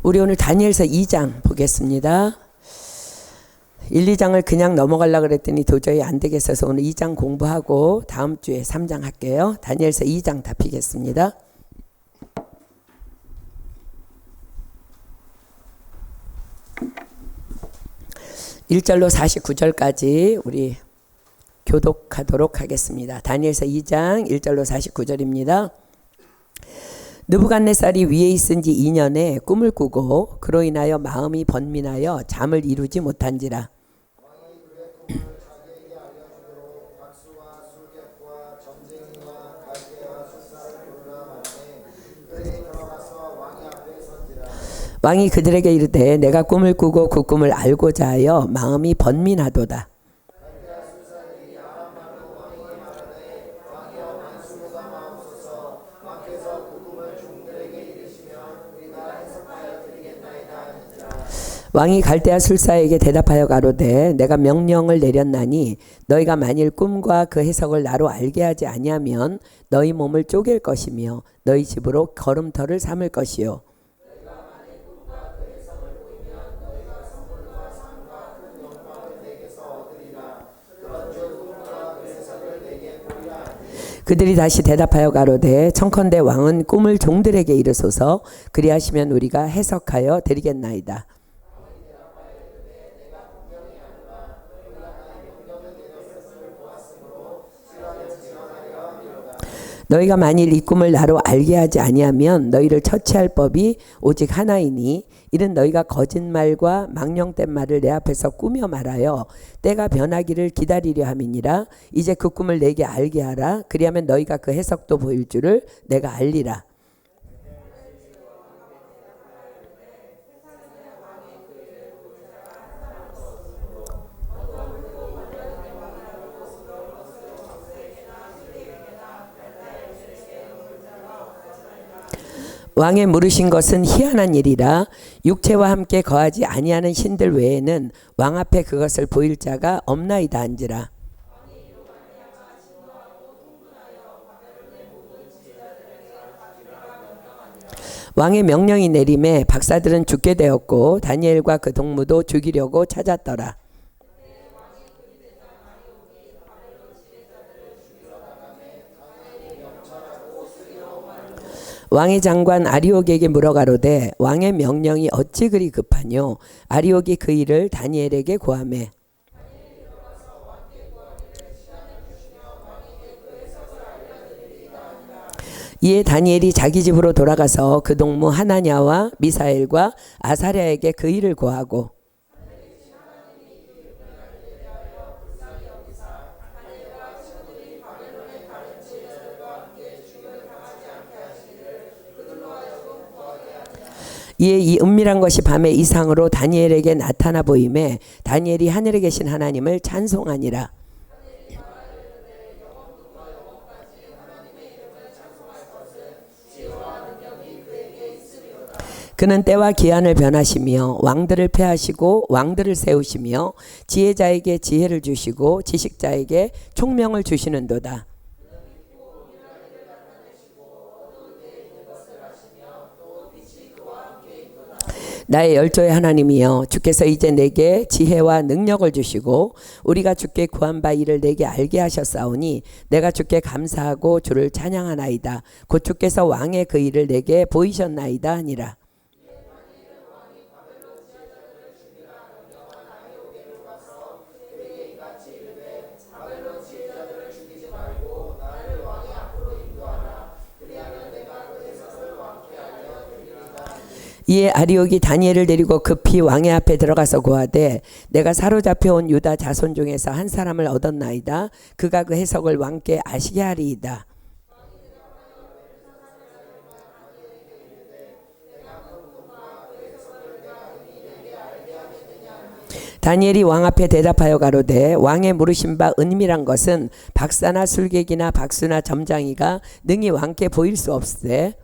우리 오늘 다니엘서 2장 보겠습니다. 1, 2장을 그냥 넘어가려고 그랬더니 도저히 안 되겠어서 오늘 2장 공부하고 다음 주에 3장 할게요. 다니엘서 2장 다 피겠습니다. (1절로) (49절까지) 우리 교독하도록 하겠습니다. 다니엘서 2장 1절로 49절입니다. 느부갓네살이 위에 있은 지 2년에 꿈을 꾸고 그로 인하여 마음이 번민하여 잠을 이루지 못한지라. 왕이 그들에게 이르되 내가 꿈을 꾸고 그 꿈을 알고자 하여 마음이 번민하도다. 왕이 갈대아 술사에게 대답하여 가로되 내가 명령을 내렸나니 너희가 만일 꿈과 그 해석을 나로 알게 하지 아니하면 너희 몸을 쪼갤 것이며 너희 집으로 걸음터를 삼을 것이요. 그들이 다시 대답하여 가로되 청컨대 왕은 꿈을 종들에게 이르소서 그리하시면 우리가 해석하여 드리겠나이다. 너희가 만일 이 꿈을 나로 알게 하지 아니하면 너희를 처치할 법이 오직 하나이니 이는 너희가 거짓말과 망령된 말을 내 앞에서 꾸며 말하여 때가 변하기를 기다리려 함이니라. 이제 그 꿈을 내게 알게 하라. 그리하면 너희가 그 해석도 보일 줄을 내가 알리라. 왕의 물으신 것은 희한한 일이라 육체와 함께 거하지 아니하는 신들 외에는 왕 앞에 그것을 보일 자가 없나이다 한지라. 왕의 명령이 내림에 박사들은 죽게 되었고 다니엘과 그 동무도 죽이려고 찾았더라. 왕의 장관 아리옥에게 물어가로되 왕의 명령이 어찌 그리 급하뇨? 아리옥이 그 일을 다니엘에게 고하매 이에 다니엘이 자기 집으로 돌아가서 그 동무 하나냐와 미사엘과 아사랴에게 그 일을 고하고 이에 이 은밀한 것이 밤의 이상으로 다니엘에게 나타나 보임에 다니엘이 하늘에 계신 하나님을 찬송하니라. 그는 때와 기한을 변하시며 왕들을 패하시고 왕들을 세우시며 지혜자에게 지혜를 주시고 지식자에게 총명을 주시는도다. 나의 열조의 하나님이여 주께서 이제 내게 지혜와 능력을 주시고 우리가 주께 구한 바 이를 내게 알게 하셨사오니 내가 주께 감사하고 주를 찬양하나이다. 곧 주께서 왕의 그 일을 내게 보이셨나이다 하니라. 이에 아리옥이 다니엘을 데리고 급히 왕의 앞에 들어가서 고하되 내가 사로잡혀 온 유다 자손 중에서 한 사람을 얻었나이다. 그가 그 해석을 왕께 아시게 하리이다. 다니엘이 왕 앞에 대답하여 가로되 왕의 물으신 바 은밀한 것은 박사나 술객이나 박수나 점장이가 능히 왕께 보일 수 없으되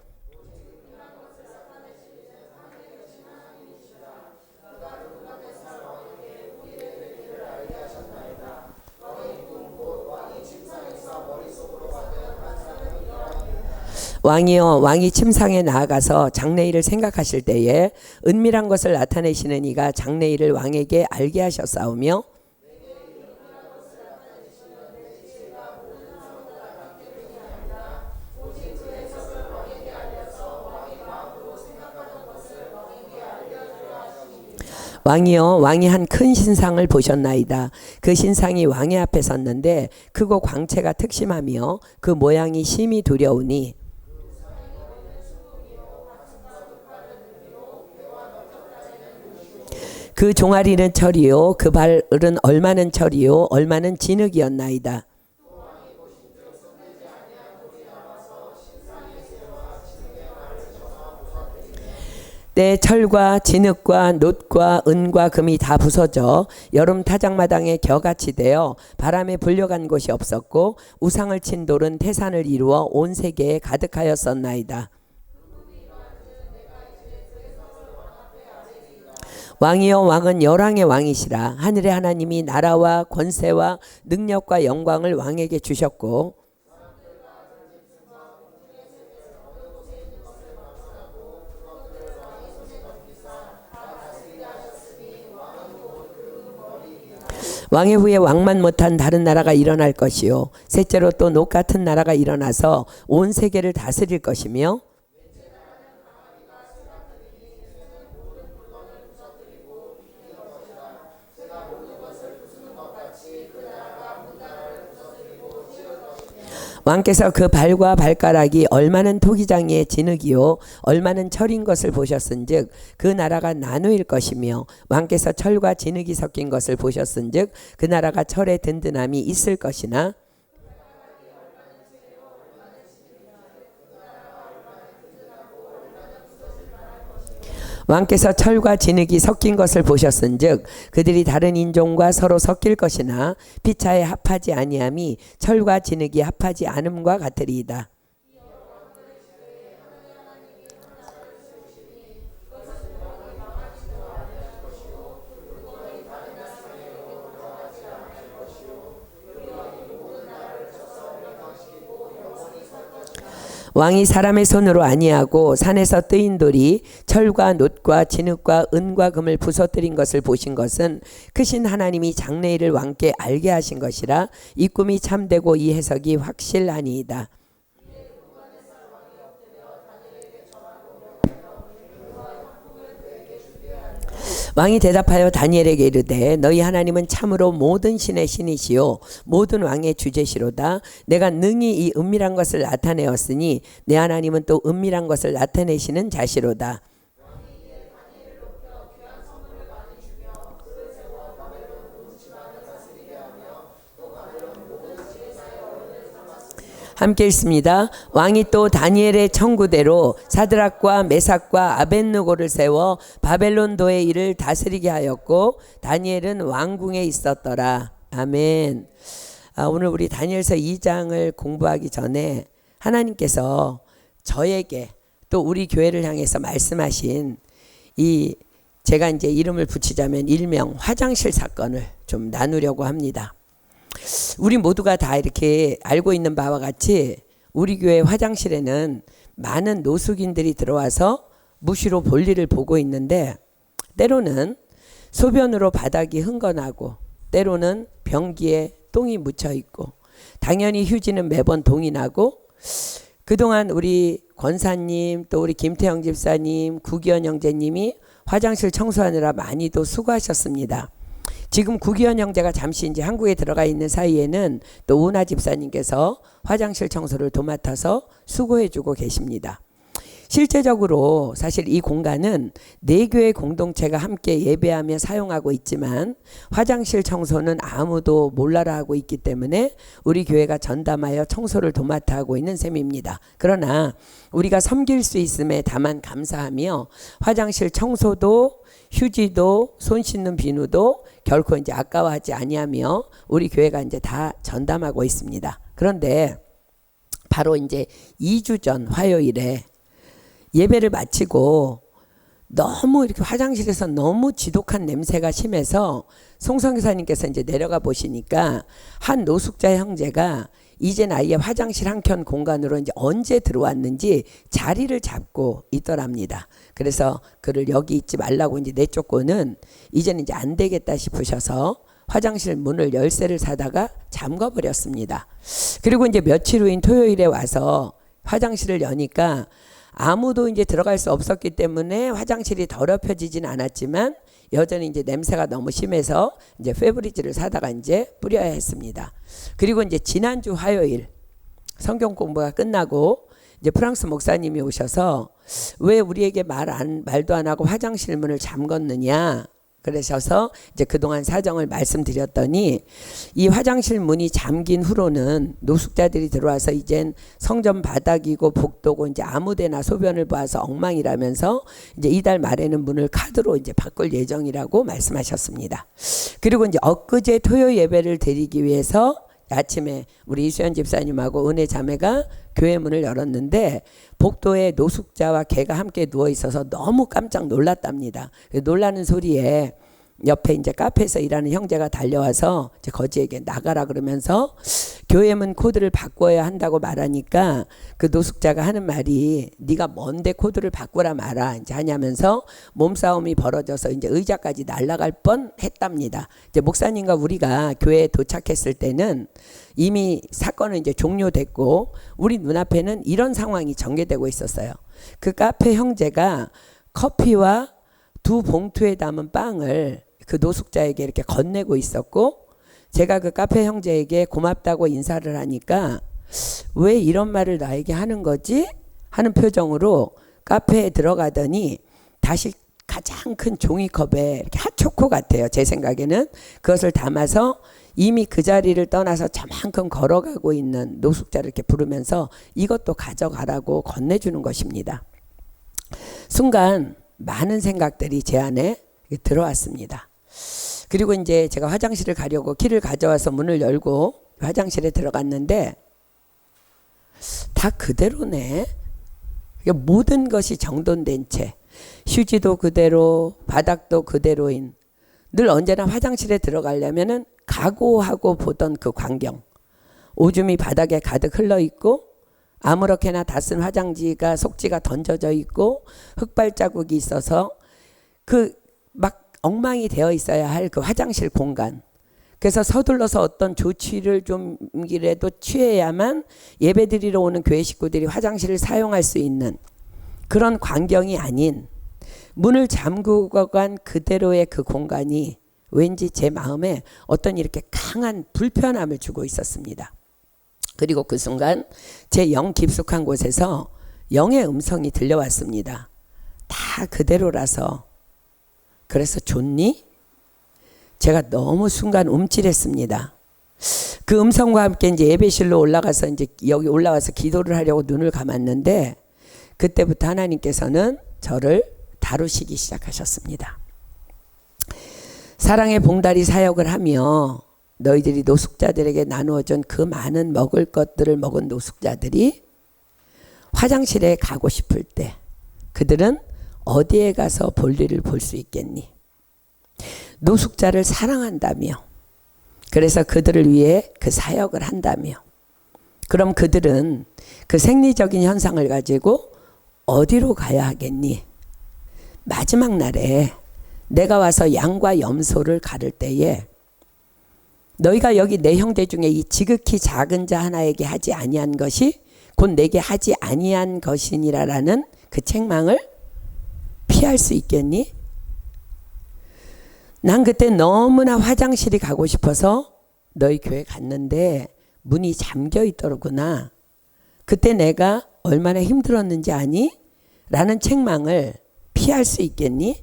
왕이여, 왕이 침상에 나아가서 장래일을 생각하실 때에 은밀한 것을 나타내시는 이가 장래일을 왕에게 알게 하셨사오며 왕이여, 왕이 한 큰 신상을 보셨나이다. 그 신상이 왕의 앞에 섰는데 크고 광채가 특심하며 그 모양이 심히 두려우니 그 종아리는 철이요 그 발은 얼마는 철이요 얼마는 진흙이었나이다. 때 철과 진흙과 놋과 은과 금이 다 부서져 여름 타작마당에 겨같이 되어 바람에 불려간 곳이 없었고 우상을 친 돌은 태산을 이루어 온 세계에 가득하였었나이다. 왕이여, 왕은 열왕의 왕이시라. 하늘의 하나님이 나라와 권세와 능력과 영광을 왕에게 주셨고 왕의 후에 왕만 못한 다른 나라가 일어날 것이요 셋째로 또 놋 같은 나라가 일어나서 온 세계를 다스릴 것이며 왕께서 그 발과 발가락이 얼마는 토기장이의 진흙이요 얼마는 철인 것을 보셨은즉 그 나라가 나누일 것이며 왕께서 철과 진흙이 섞인 것을 보셨은즉 그 나라가 철의 든든함이 있을 것이나 왕께서 철과 진흙이 섞인 것을 보셨은즉 그들이 다른 인종과 서로 섞일 것이나 피차에 합하지 아니함이 철과 진흙이 합하지 않음과 같으리이다. 왕이 사람의 손으로 아니하고 산에서 뜨인 돌이 철과 놋과 진흙과 은과 금을 부서뜨린 것을 보신 것은 크신 하나님이 장래일을 왕께 알게 하신 것이라 이 꿈이 참되고 이 해석이 확실하니이다. 왕이 대답하여 다니엘에게 이르되 너희 하나님은 참으로 모든 신의 신이시요 모든 왕의 주제시로다. 내가 능히 이 은밀한 것을 나타내었으니 내 하나님은 또 은밀한 것을 나타내시는 자시로다. 함께 읽습니다. 왕이 또 다니엘의 청구대로 사드락과 메삭과 아벳느고를 세워 바벨론도의 일을 다스리게 하였고 다니엘은 왕궁에 있었더라. 아멘. 오늘 우리 다니엘서 2장을 공부하기 전에 하나님께서 저에게 또 우리 교회를 향해서 말씀하신 이 제가 이제 이름을 붙이자면 일명 화장실 사건을 좀 나누려고 합니다. 우리 모두가 다 이렇게 알고 있는 바와 같이 우리 교회 화장실에는 많은 노숙인들이 들어와서 무시로 볼일을 보고 있는데 때로는 소변으로 바닥이 흥건하고 때로는 변기에 똥이 묻혀 있고 당연히 휴지는 매번 동이 나고 그동안 우리 권사님 또 우리 김태형 집사님 구기현 형제님이 화장실 청소하느라 많이도 수고하셨습니다. 지금 구기현 형제가 잠시 이제 한국에 들어가 있는 사이에는 또 우나 집사님께서 화장실 청소를 도맡아서 수고해주고 계십니다. 실제적으로 사실 이 공간은 네 교회 공동체가 함께 예배하며 사용하고 있지만 화장실 청소는 아무도 몰라라 하고 있기 때문에 우리 교회가 전담하여 청소를 도맡아 하고 있는 셈입니다. 그러나 우리가 섬길 수 있음에 다만 감사하며 화장실 청소도 휴지도 손 씻는 비누도 결코 이제 아까워하지 아니하며 우리 교회가 이제 다 전담하고 있습니다. 그런데 바로 이제 2주 전 화요일에 예배를 마치고 너무 이렇게 화장실에서 너무 지독한 냄새가 심해서 송성교사님께서 이제 내려가 보시니까 한 노숙자 형제가 이젠 아예 화장실 한켠 공간으로 이제 언제 들어왔는지 자리를 잡고 있더랍니다. 그래서 그를 여기 있지 말라고 이제 내쫓고는 이제는 이제 안 되겠다 싶으셔서 화장실 문을 열쇠를 사다가 잠궈 버렸습니다. 그리고 이제 며칠 후인 토요일에 와서 화장실을 여니까 아무도 이제 들어갈 수 없었기 때문에 화장실이 더럽혀지진 않았지만 여전히 이제 냄새가 너무 심해서 이제 페브리즈를 사다가 이제 뿌려야 했습니다. 그리고 이제 지난주 화요일 성경 공부가 끝나고 이제 프랑스 목사님이 오셔서 왜 우리에게 말도 안 하고 화장실 문을 잠궜느냐 그러셔서 이제 그동안 사정을 말씀드렸더니 이 화장실 문이 잠긴 후로는 노숙자들이 들어와서 이젠 성전 바닥이고 복도고 이제 아무데나 소변을 보아서 엉망이라면서 이제 이달 말에는 문을 카드로 이제 바꿀 예정이라고 말씀하셨습니다. 그리고 이제 엊그제 토요 예배를 드리기 위해서 아침에 우리 이수연 집사님하고 은혜 자매가 교회 문을 열었는데 복도에 노숙자와 개가 함께 누워 있어서 너무 깜짝 놀랐답니다. 놀라는 소리에 옆에 이제 카페에서 일하는 형제가 달려와서 이제 거지에게 나가라 그러면서 교회 문 코드를 바꿔야 한다고 말하니까 그 노숙자가 하는 말이 네가 뭔데 코드를 바꾸라 말아 이제 하냐면서 몸싸움이 벌어져서 이제 의자까지 날아갈 뻔 했답니다. 이제 목사님과 우리가 교회에 도착했을 때는 이미 사건은 이제 종료됐고 우리 눈앞에는 이런 상황이 전개되고 있었어요. 그 카페 형제가 커피와 2봉투에 담은 빵을 그 노숙자에게 이렇게 건네고 있었고 제가 그 카페 형제에게 고맙다고 인사를 하니까 왜 이런 말을 나에게 하는 거지? 하는 표정으로 카페에 들어가더니 다시 가장 큰 종이컵에 이렇게 핫초코 같아요. 제 생각에는 그것을 담아서 이미 그 자리를 떠나서 저만큼 걸어가고 있는 노숙자를 이렇게 부르면서 이것도 가져가라고 건네주는 것입니다. 순간 많은 생각들이 제 안에 들어왔습니다. 그리고 이제 제가 화장실을 가려고 키를 가져와서 문을 열고 화장실에 들어갔는데 다 그대로네. 모든 것이 정돈된 채 휴지도 그대로 바닥도 그대로인 늘 언제나 화장실에 들어가려면은 각오하고 보던 그 광경 오줌이 바닥에 가득 흘러있고 아무렇게나 다 쓴 화장지가 속지가 던져져 있고 흙발자국이 있어서 그 막 엉망이 되어 있어야 할 그 화장실 공간. 그래서 서둘러서 어떤 조치를 좀이라도 취해야만 예배드리러 오는 교회 식구들이 화장실을 사용할 수 있는 그런 광경이 아닌 문을 잠그고 간 그대로의 그 공간이 왠지 제 마음에 어떤 이렇게 강한 불편함을 주고 있었습니다. 그리고 그 순간 제 영 깊숙한 곳에서 영의 음성이 들려왔습니다. 다 그대로라서 그래서 좋니? 제가 너무 순간 움찔했습니다. 그 음성과 함께 이제 예배실로 올라가서 이제 여기 올라와서 기도를 하려고 눈을 감았는데 그때부터 하나님께서는 저를 다루시기 시작하셨습니다. 사랑의 봉다리 사역을 하며 너희들이 노숙자들에게 나누어준 그 많은 먹을 것들을 먹은 노숙자들이 화장실에 가고 싶을 때 그들은 어디에 가서 볼일을 볼 수 있겠니? 노숙자를 사랑한다며 그래서 그들을 위해 그 사역을 한다며 그럼 그들은 그 생리적인 현상을 가지고 어디로 가야 하겠니? 마지막 날에 내가 와서 양과 염소를 가를 때에 너희가 여기 내 형제 중에 이 지극히 작은 자 하나에게 하지 아니한 것이 곧 내게 하지 아니한 것이니라라는 그 책망을 피할 수 있겠니? 난 그때 너무나 화장실이 가고 싶어서 너희 교회 갔는데 문이 잠겨 있더구나. 그때 내가 얼마나 힘들었는지 아니? 라는 책망을 피할 수 있겠니?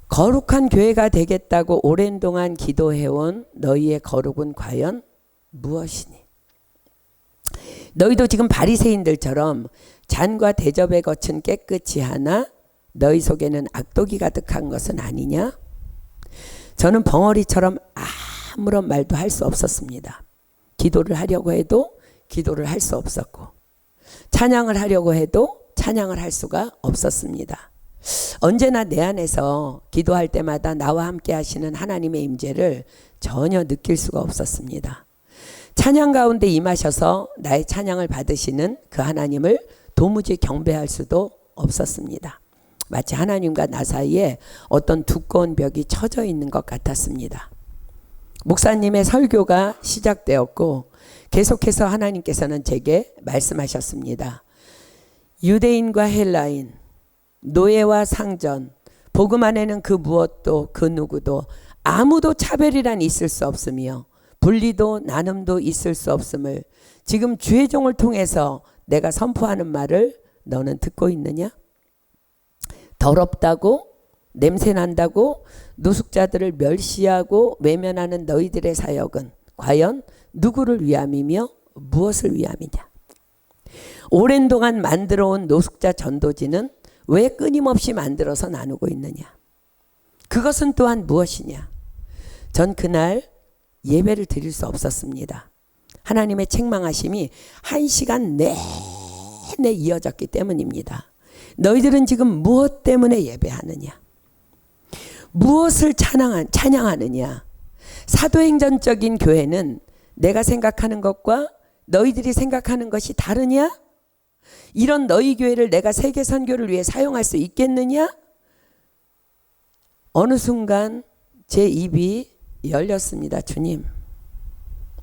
거룩한 교회가 되겠다고 오랜 동안 기도해온 너희의 거룩은 과연 무엇이니? 너희도 지금 바리새인들처럼 잔과 대접에 거친 깨끗이 하나 너희 속에는 악독이 가득한 것은 아니냐? 저는 벙어리처럼 아무런 말도 할 수 없었습니다. 기도를 하려고 해도 기도를 할 수 없었고 찬양을 하려고 해도 찬양을 할 수가 없었습니다. 언제나 내 안에서 기도할 때마다 나와 함께 하시는 하나님의 임재를 전혀 느낄 수가 없었습니다. 찬양 가운데 임하셔서 나의 찬양을 받으시는 그 하나님을 도무지 경배할 수도 없었습니다. 마치 하나님과 나 사이에 어떤 두꺼운 벽이 쳐져 있는 것 같았습니다. 목사님의 설교가 시작되었고 계속해서 하나님께서는 제게 말씀하셨습니다. 유대인과 헬라인, 노예와 상전, 복음 안에는 그 무엇도 그 누구도 아무도 차별이란 있을 수 없으며 분리도 나눔도 있을 수 없음을 지금 주의 종을 통해서 내가 선포하는 말을 너는 듣고 있느냐? 더럽다고 냄새난다고 노숙자들을 멸시하고 외면하는 너희들의 사역은 과연 누구를 위함이며 무엇을 위함이냐? 오랜 동안 만들어온 노숙자 전도지는 왜 끊임없이 만들어서 나누고 있느냐? 그것은 또한 무엇이냐? 전 그날 예배를 드릴 수 없었습니다. 하나님의 책망하심이 1시간 내내 이어졌기 때문입니다. 너희들은 지금 무엇 때문에 예배하느냐? 무엇을 찬양하느냐? 사도행전적인 교회는 내가 생각하는 것과 너희들이 생각하는 것이 다르냐? 이런 너희 교회를 내가 세계 선교를 위해 사용할 수 있겠느냐? 어느 순간 제 입이 열렸습니다. 주님,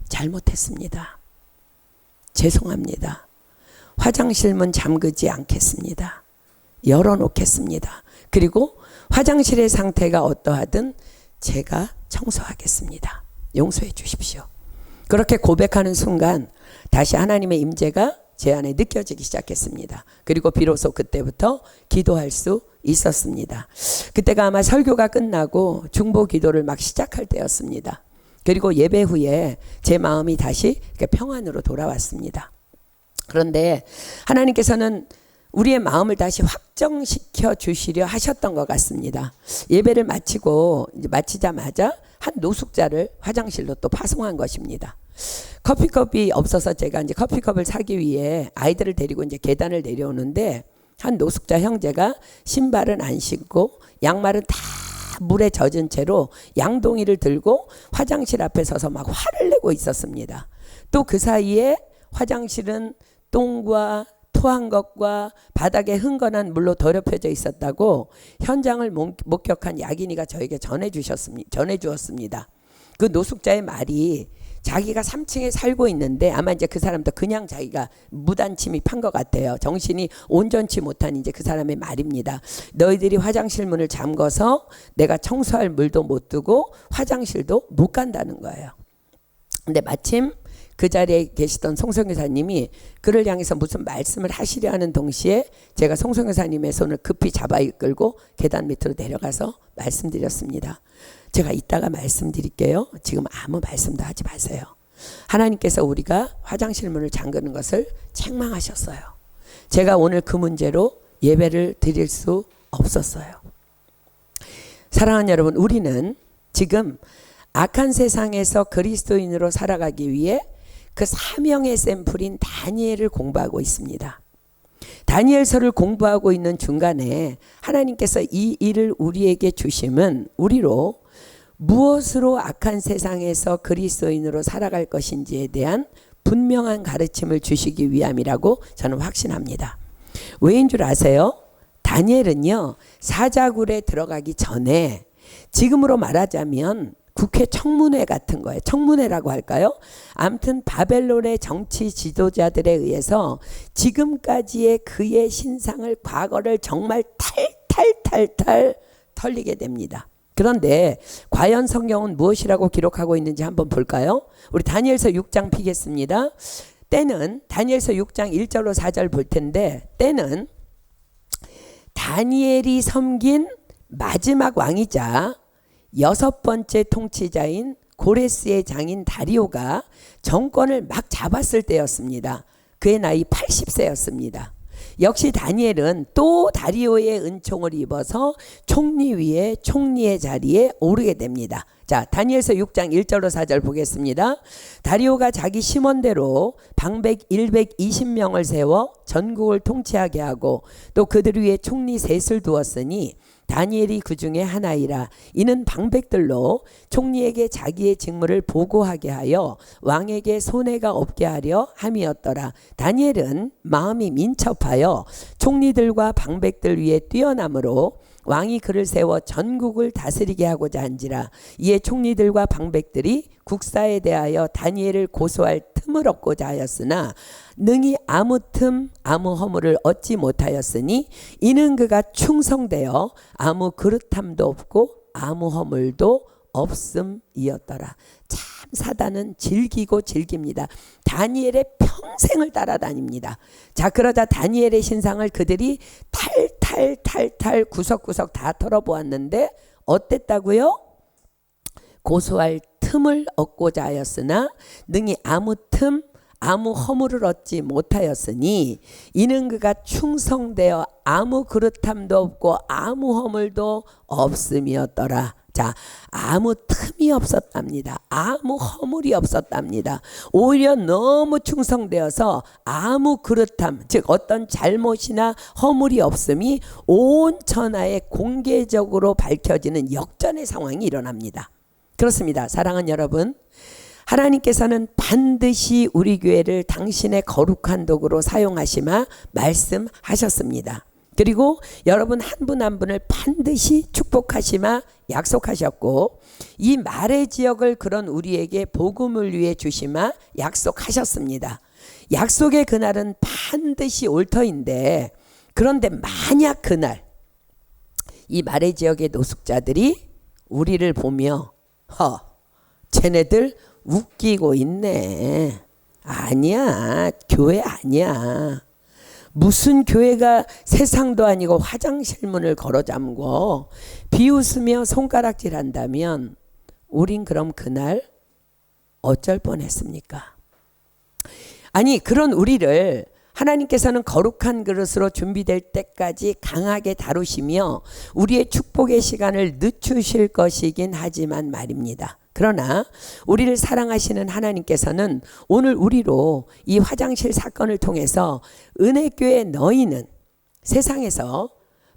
잘못했습니다. 죄송합니다. 화장실 문 잠그지 않겠습니다. 열어놓겠습니다. 그리고 화장실의 상태가 어떠하든 제가 청소하겠습니다. 용서해 주십시오. 그렇게 고백하는 순간 다시 하나님의 임재가 제 안에 느껴지기 시작했습니다. 그리고 비로소 그때부터 기도할 수 있었습니다. 그때가 아마 설교가 끝나고 중보 기도를 막 시작할 때였습니다. 그리고 예배 후에 제 마음이 다시 평안으로 돌아왔습니다. 그런데 하나님께서는 우리의 마음을 다시 확정시켜 주시려 하셨던 것 같습니다. 예배를 마치자마자 한 노숙자를 화장실로 또 파송한 것입니다. 커피컵이 없어서 제가 이제 커피컵을 사기 위해 아이들을 데리고 이제 계단을 내려오는데 한 노숙자 형제가 신발은 안 신고 양말은 다 물에 젖은 채로 양동이를 들고 화장실 앞에 서서 막 화를 내고 있었습니다. 또 그 사이에 화장실은 똥과 토한 것과 바닥에 흥건한 물로 더럽혀져 있었다고 현장을 목격한 야긴이가 저에게 전해주었습니다. 그 노숙자의 말이 자기가 3층에 살고 있는데 아마 이제 그 사람도 그냥 자기가 무단 침입한 것 같아요. 정신이 온전치 못한 이제 그 사람의 말입니다. 너희들이 화장실 문을 잠궈서 내가 청소할 물도 못 두고 화장실도 못 간다는 거예요. 근데 마침 그 자리에 계시던 송성교사님이 그를 향해서 무슨 말씀을 하시려 하는 동시에 제가 송성교사님의 손을 급히 잡아 이끌고 계단 밑으로 내려가서 말씀드렸습니다. 제가 이따가 말씀드릴게요. 지금 아무 말씀도 하지 마세요. 하나님께서 우리가 화장실 문을 잠그는 것을 책망하셨어요. 제가 오늘 그 문제로 예배를 드릴 수 없었어요. 사랑하는 여러분, 우리는 지금 악한 세상에서 그리스도인으로 살아가기 위해 그 사명의 샘플인 다니엘을 공부하고 있습니다. 다니엘서를 공부하고 있는 중간에 하나님께서 이 일을 우리에게 주심은 우리로 무엇으로 악한 세상에서 그리스도인으로 살아갈 것인지에 대한 분명한 가르침을 주시기 위함이라고 저는 확신합니다. 왜인 줄 아세요? 다니엘은요, 사자굴에 들어가기 전에 지금으로 말하자면 국회 청문회 같은 거예요. 청문회라고 할까요? 아무튼 바벨론의 정치 지도자들에 의해서 지금까지의 그의 신상을, 과거를 정말 탈탈 털리게 됩니다. 그런데 과연 성경은 무엇이라고 기록하고 있는지 한번 볼까요? 우리 다니엘서 6장 피겠습니다. 때는 다니엘서 6장 1절로 4절 볼 텐데, 때는 다니엘이 섬긴 마지막 왕이자 6번째 통치자인 고레스의 장인 다리오가 정권을 막 잡았을 때였습니다. 그의 나이 80세였습니다. 역시 다니엘은 또 다리오의 은총을 입어서 총리 위에 총리의 자리에 오르게 됩니다. 자, 다니엘서 6장 1절로 4절 보겠습니다. 다리오가 자기 심원대로 방백 120명을 세워 전국을 통치하게 하고 또 그들 위에 총리 셋을 두었으니 다니엘이 그 중에 하나이라. 이는 방백들로 총리에게 자기의 직무를 보고하게 하여 왕에게 손해가 없게 하려 함이었더라. 다니엘은 마음이 민첩하여 총리들과 방백들 위에 뛰어남으로 왕이 그를 세워 전국을 다스리게 하고자 한지라. 이에 총리들과 방백들이 국사에 대하여 다니엘을 고소할 틈을 얻고자 하였으나 능히 아무 틈 아무 허물을 얻지 못하였으니 이는 그가 충성되어 아무 그릇함도 없고 아무 허물도 없음이었더라. 참 사단은 즐기고 즐깁니다. 다니엘의 평생을 따라다닙니다. 자, 그러자 다니엘의 신상을 그들이 탈탈 구석구석 다 털어보았는데 어땠다고요? 고소할 틈을 얻고자 하였으나 능히 아무 틈 아무 허물을 얻지 못하였으니 이는 그가 충성되어 아무 그릇함도 없고 아무 허물도 없음이었더라. 자, 아무 틈이 없었답니다. 아무 허물이 없었답니다. 오히려 너무 충성되어서 아무 그릇함, 즉 어떤 잘못이나 허물이 없음이 온 천하에 공개적으로 밝혀지는 역전의 상황이 일어납니다. 그렇습니다. 사랑하는 여러분, 하나님께서는 반드시 우리 교회를 당신의 거룩한 도구로 사용하시마 말씀하셨습니다. 그리고 여러분 한 분 한 분을 반드시 축복하시마 약속하셨고 이 말의 지역을 그런 우리에게 복음을 위해 주시마 약속하셨습니다. 약속의 그날은 반드시 올 터인데 그런데 만약 그날 이 말의 지역의 노숙자들이 우리를 보며 쟤네들 웃기고 있네. 아니야, 교회 아니야. 무슨 교회가 세상도 아니고 화장실 문을 걸어 잠궈 비웃으며 손가락질 한다면 우린 그럼 그날 어쩔 뻔했습니까? 아니, 그런 우리를 하나님께서는 거룩한 그릇으로 준비될 때까지 강하게 다루시며 우리의 축복의 시간을 늦추실 것이긴 하지만 말입니다. 그러나 우리를 사랑하시는 하나님께서는 오늘 우리로 이 화장실 사건을 통해서 은혜교회 너희는 세상에서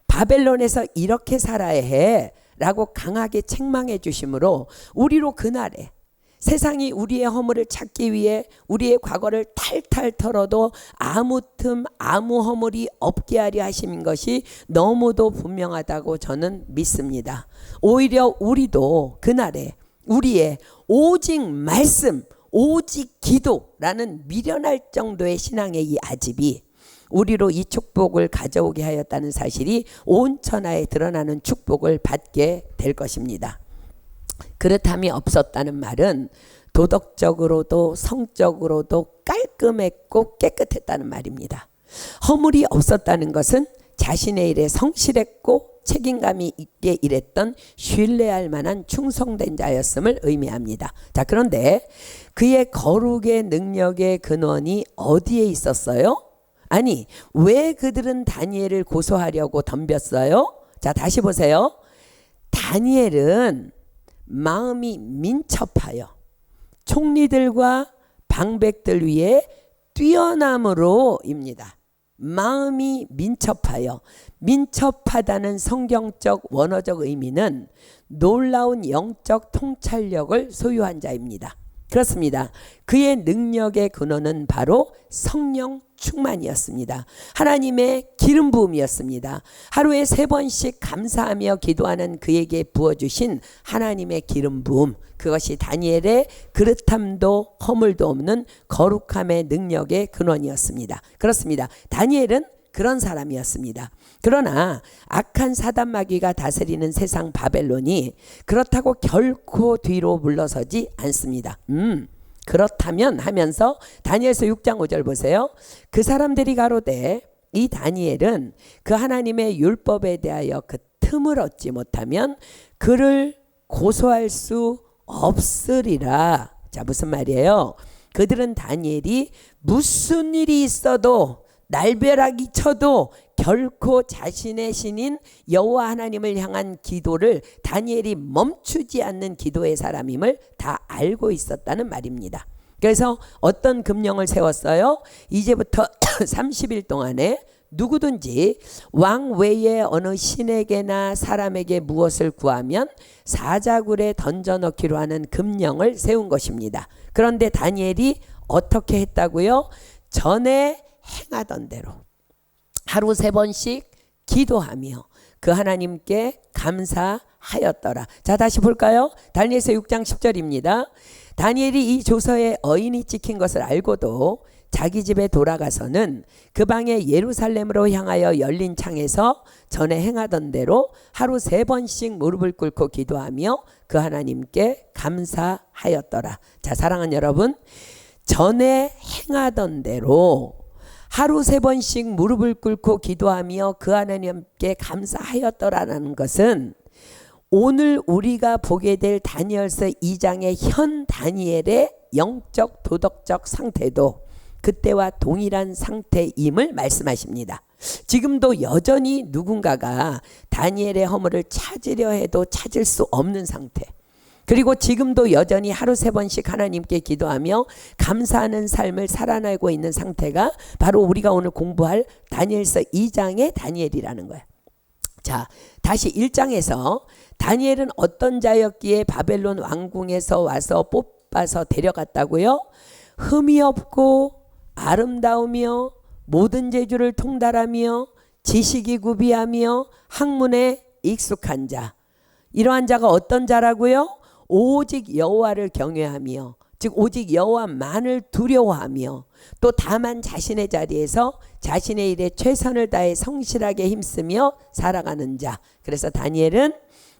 바벨론에서 이렇게 살아야 해 라고 강하게 책망해 주심으로 우리로 그날에 세상이 우리의 허물을 찾기 위해 우리의 과거를 탈탈 털어도 아무 틈 아무 허물이 없게 하려 하신 것이 너무도 분명하다고 저는 믿습니다. 오히려 우리도 그날에 우리의 오직 말씀 오직 기도라는 미련할 정도의 신앙의 이 아집이 우리로 이 축복을 가져오게 하였다는 사실이 온 천하에 드러나는 축복을 받게 될 것입니다. 그릇함이 없었다는 말은 도덕적으로도 성적으로도 깔끔했고 깨끗했다는 말입니다. 허물이 없었다는 것은 자신의 일에 성실했고 책임감이 있게 일했던 신뢰할 만한 충성된 자였음을 의미합니다. 자, 그런데 그의 거룩의 능력의 근원이 어디에 있었어요? 아니, 왜 그들은 다니엘을 고소하려고 덤볐어요? 자, 다시 보세요. 다니엘은 마음이 민첩하여 총리들과 방백들 위에 뛰어남으로입니다. 마음이 민첩하여, 민첩하다는 성경적 원어적 의미는 놀라운 영적 통찰력을 소유한 자입니다. 그렇습니다. 그의 능력의 근원은 바로 성령 충만이었습니다. 하나님의 기름 부음이었습니다. 하루에 3번씩 감사하며 기도하는 그에게 부어주신 하나님의 기름 부음, 그것이 다니엘의 그릇함도 허물도 없는 거룩함의 능력의 근원이었습니다. 그렇습니다. 다니엘은 그런 사람이었습니다. 그러나 악한 사단 마귀가 다스리는 세상 바벨론이 그렇다고 결코 뒤로 물러서지 않습니다. 그렇다면 하면서 다니엘서 6장 5절 보세요. 그 사람들이 가로되 이 다니엘은 그 하나님의 율법에 대하여 그 틈을 얻지 못하면 그를 고소할 수 없으리라. 자, 무슨 말이에요? 그들은 다니엘이 무슨 일이 있어도 날벼락이 쳐도 결코 자신의 신인 여호와 하나님을 향한 기도를 다니엘이 멈추지 않는 기도의 사람임을 다 알고 있었다는 말입니다. 그래서 어떤 금령을 세웠어요? 이제부터 30일 동안에 누구든지 왕 외에 어느 신에게나 사람에게 무엇을 구하면 사자굴에 던져넣기로 하는 금령을 세운 것입니다. 그런데 다니엘이 어떻게 했다고요? 전에 행하던 대로 하루 3번씩 기도하며 그 하나님께 감사하였더라. 자, 다시 볼까요? 다니엘서 6장 10절입니다. 다니엘이 이 조서에 어인이 찍힌 것을 알고도 자기 집에 돌아가서는 그 방에 예루살렘으로 향하여 열린 창에서 전에 행하던 대로 하루 3번씩 무릎을 꿇고 기도하며 그 하나님께 감사하였더라. 자, 사랑하는 여러분, 전에 행하던 대로 하루 3번씩 무릎을 꿇고 기도하며 그 하나님께 감사하였더라는 것은 오늘 우리가 보게 될 다니엘서 2장의 현 다니엘의 영적 도덕적 상태도 그때와 동일한 상태임을 말씀하십니다. 지금도 여전히 누군가가 다니엘의 허물을 찾으려 해도 찾을 수 없는 상태, 그리고 지금도 여전히 하루 3번씩 하나님께 기도하며 감사하는 삶을 살아내고 있는 상태가 바로 우리가 오늘 공부할 다니엘서 2장의 다니엘이라는 거예요. 자, 다시 1장에서 다니엘은 어떤 자였기에 바벨론 왕궁에서 와서 뽑아서 데려갔다고요? 흠이 없고 아름다우며 모든 재주를 통달하며 지식이 구비하며 학문에 익숙한 자, 이러한 자가 어떤 자라고요? 오직 여호와를 경외하며, 즉 오직 여호와만을 두려워하며, 또 다만 자신의 자리에서 자신의 일에 최선을 다해 성실하게 힘쓰며 살아가는 자. 그래서 다니엘은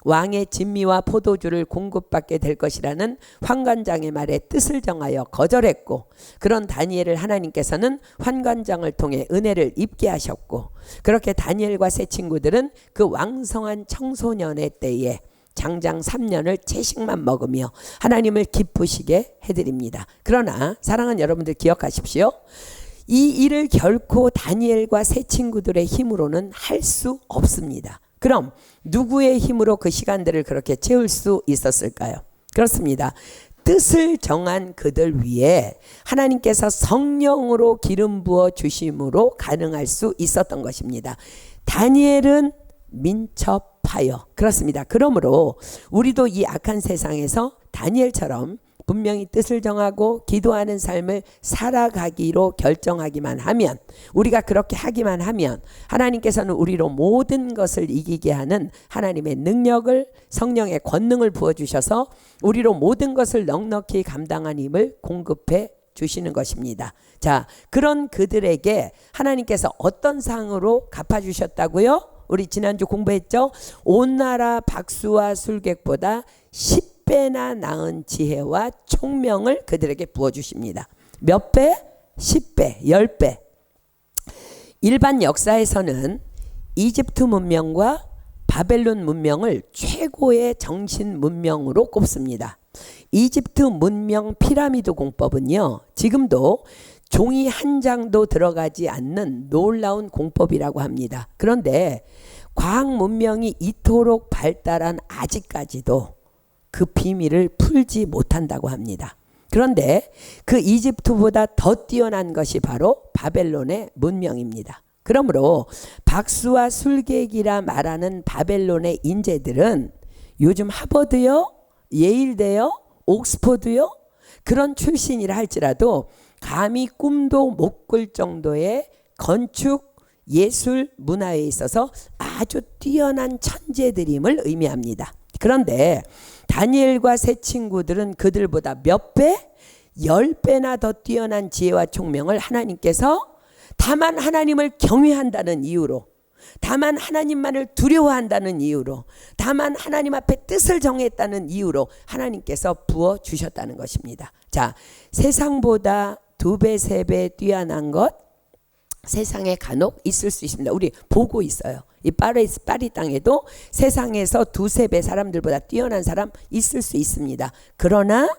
왕의 진미와 포도주를 공급받게 될 것이라는 환관장의 말에 뜻을 정하여 거절했고, 그런 다니엘을 하나님께서는 환관장을 통해 은혜를 입게 하셨고, 그렇게 다니엘과 세 친구들은 그 왕성한 청소년의 때에 장장 3년을 채식만 먹으며 하나님을 기쁘시게 해드립니다. 그러나 사랑하는 여러분들 기억하십시오. 이 일을 결코 다니엘과 세 친구들의 힘으로는 할 수 없습니다. 그럼 누구의 힘으로 그 시간들을 그렇게 채울 수 있었을까요? 그렇습니다. 뜻을 정한 그들 위에 하나님께서 성령으로 기름 부어 주심으로 가능할 수 있었던 것입니다. 다니엘은 민첩하여, 그렇습니다. 그러므로 우리도 이 악한 세상에서 다니엘처럼 분명히 뜻을 정하고 기도하는 삶을 살아가기로 결정하기만 하면, 우리가 그렇게 하기만 하면 하나님께서는 우리로 모든 것을 이기게 하는 하나님의 능력을, 성령의 권능을 부어주셔서 우리로 모든 것을 넉넉히 감당한 힘을 공급해 주시는 것입니다. 자, 그런 그들에게 하나님께서 어떤 상으로 갚아주셨다고요? 우리 지난주 공부했죠? 온 나라 박수와 술객보다 10배나 나은 지혜와 총명을 그들에게 부어주십니다. 몇 배? 10배, 10배. 일반 역사에서는 이집트 문명과 바벨론 문명을 최고의 정신 문명으로 꼽습니다. 이집트 문명 피라미드 공법은요, 지금도 종이 한 장도 들어가지 않는 놀라운 공법이라고 합니다. 그런데 과학 문명이 이토록 발달한 아직까지도 그 비밀을 풀지 못한다고 합니다. 그런데 그 이집트보다 더 뛰어난 것이 바로 바벨론의 문명입니다. 그러므로 박수와 술객이라 말하는 바벨론의 인재들은 요즘 하버드요, 예일대요, 옥스퍼드요, 그런 출신이라 할지라도 감히 꿈도 못 꿀 정도의 건축, 예술, 문화에 있어서 아주 뛰어난 천재들임을 의미합니다. 그런데 다니엘과 세 친구들은 그들보다 몇 배? 10배나 더 뛰어난 지혜와 총명을 하나님께서 다만 하나님을 경외한다는 이유로, 다만 하나님만을 두려워한다는 이유로, 다만 하나님 앞에 뜻을 정했다는 이유로 하나님께서 부어주셨다는 것입니다. 자, 세상보다 2배, 3배 뛰어난 것 세상에 간혹 있을 수 있습니다. 우리 보고 있어요. 이 파리 땅에도 세상에서 2-3배 사람들보다 뛰어난 사람 있을 수 있습니다. 그러나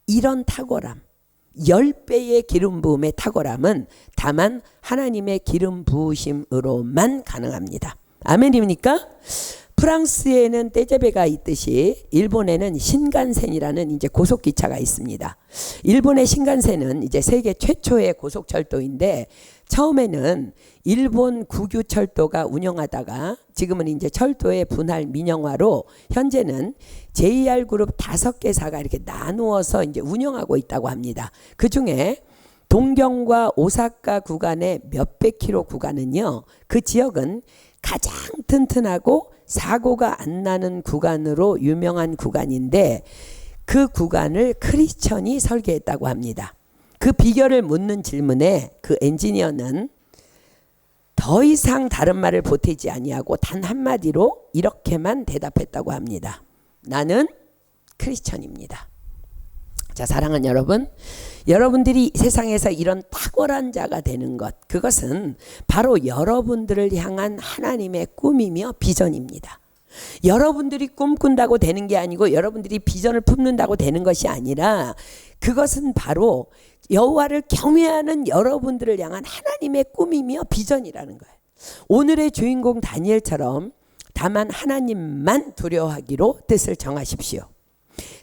이런 탁월함, 10배의 기름 부음의 탁월함은 다만 하나님의 기름 부으심으로만 가능합니다. 아멘입니까? 프랑스에는 떼제베가 있듯이 일본에는 신간센이라는 이제 고속기차가 있습니다. 일본의 신간센은 이제 세계 최초의 고속철도인데 처음에는 일본 국유철도가 운영하다가 지금은 이제 철도의 분할 민영화로 현재는 JR그룹 5개사가 이렇게 나누어서 이제 운영하고 있다고 합니다. 그 중에 동경과 오사카 구간의 몇백 킬로 구간은요, 그 지역은 가장 튼튼하고 사고가 안 나는 구간으로 유명한 구간인데 그 구간을 크리스천이 설계했다고 합니다. 그 비결을 묻는 질문에 그 엔지니어는 더 이상 다른 말을 보태지 아니하고 단 한마디로 이렇게만 대답했다고 합니다. 나는 크리스천입니다. 자, 사랑하는 여러분, 여러분들이 세상에서 이런 탁월한 자가 되는 것, 그것은 바로 여러분들을 향한 하나님의 꿈이며 비전입니다. 여러분들이 꿈꾼다고 되는 게 아니고 여러분들이 비전을 품는다고 되는 것이 아니라 그것은 바로 여호와를 경외하는 여러분들을 향한 하나님의 꿈이며 비전이라는 거예요. 오늘의 주인공 다니엘처럼 다만 하나님만 두려워하기로 뜻을 정하십시오.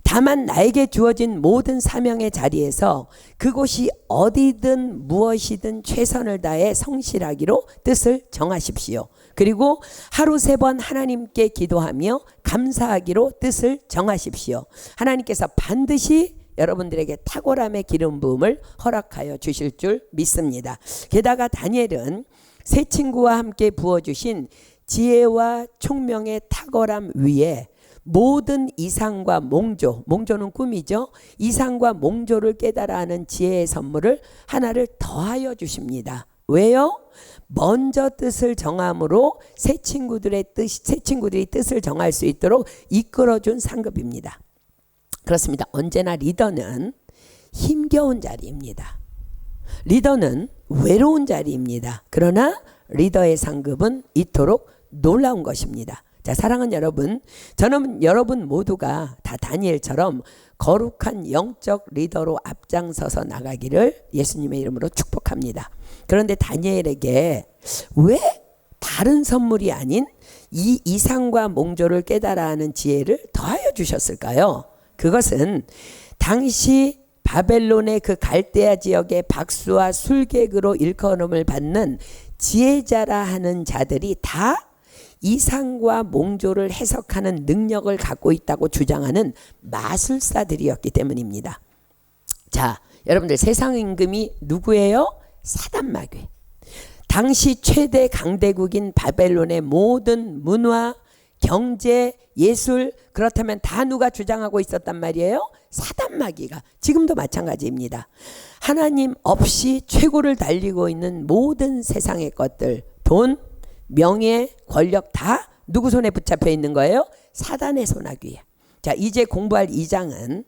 다만 나에게 주어진 모든 사명의 자리에서 그곳이 어디든 무엇이든 최선을 다해 성실하기로 뜻을 정하십시오. 그리고 하루 3번 하나님께 기도하며 감사하기로 뜻을 정하십시오. 하나님께서 반드시 여러분들에게 탁월함의 기름 부음을 허락하여 주실 줄 믿습니다. 게다가 다니엘은 세 친구와 함께 부어주신 지혜와 총명의 탁월함 위에 모든 이상과 몽조, 몽조는 꿈이죠. 이상과 몽조를 깨달아 하는 지혜의 선물을 하나를 더하여 주십니다. 왜요? 먼저 뜻을 정함으로 새 친구들이 뜻을 정할 수 있도록 이끌어준 상급입니다. 그렇습니다. 언제나 리더는 힘겨운 자리입니다. 리더는 외로운 자리입니다. 그러나 리더의 상급은 이토록 놀라운 것입니다. 자, 사랑하는 여러분, 저는 여러분 모두가 다 다니엘처럼 거룩한 영적 리더로 앞장서서 나가기를 예수님의 이름으로 축복합니다. 그런데 다니엘에게 왜 다른 선물이 아닌 이 이상과 몽조를 깨달아 하는 지혜를 더하여 주셨을까요? 그것은 당시 바벨론의 그 갈대아 지역의 박수와 술객으로 일컬음을 받는 지혜자라 하는 자들이 다 이상과 몽조를 해석하는 능력을 갖고 있다고 주장하는 마술사들이었기 때문입니다. 자, 여러분들 세상 임금이 누구예요? 사단마귀. 당시 최대 강대국인 바벨론의 모든 문화, 경제, 예술, 그렇다면 다 누가 주장하고 있었단 말이에요? 사단마귀가. 지금도 마찬가지입니다. 하나님 없이 최고를 달리고 있는 모든 세상의 것들, 돈, 명예, 권력 다 누구 손에 붙잡혀 있는 거예요? 사단의 손아귀에. 자, 이제 공부할 2장은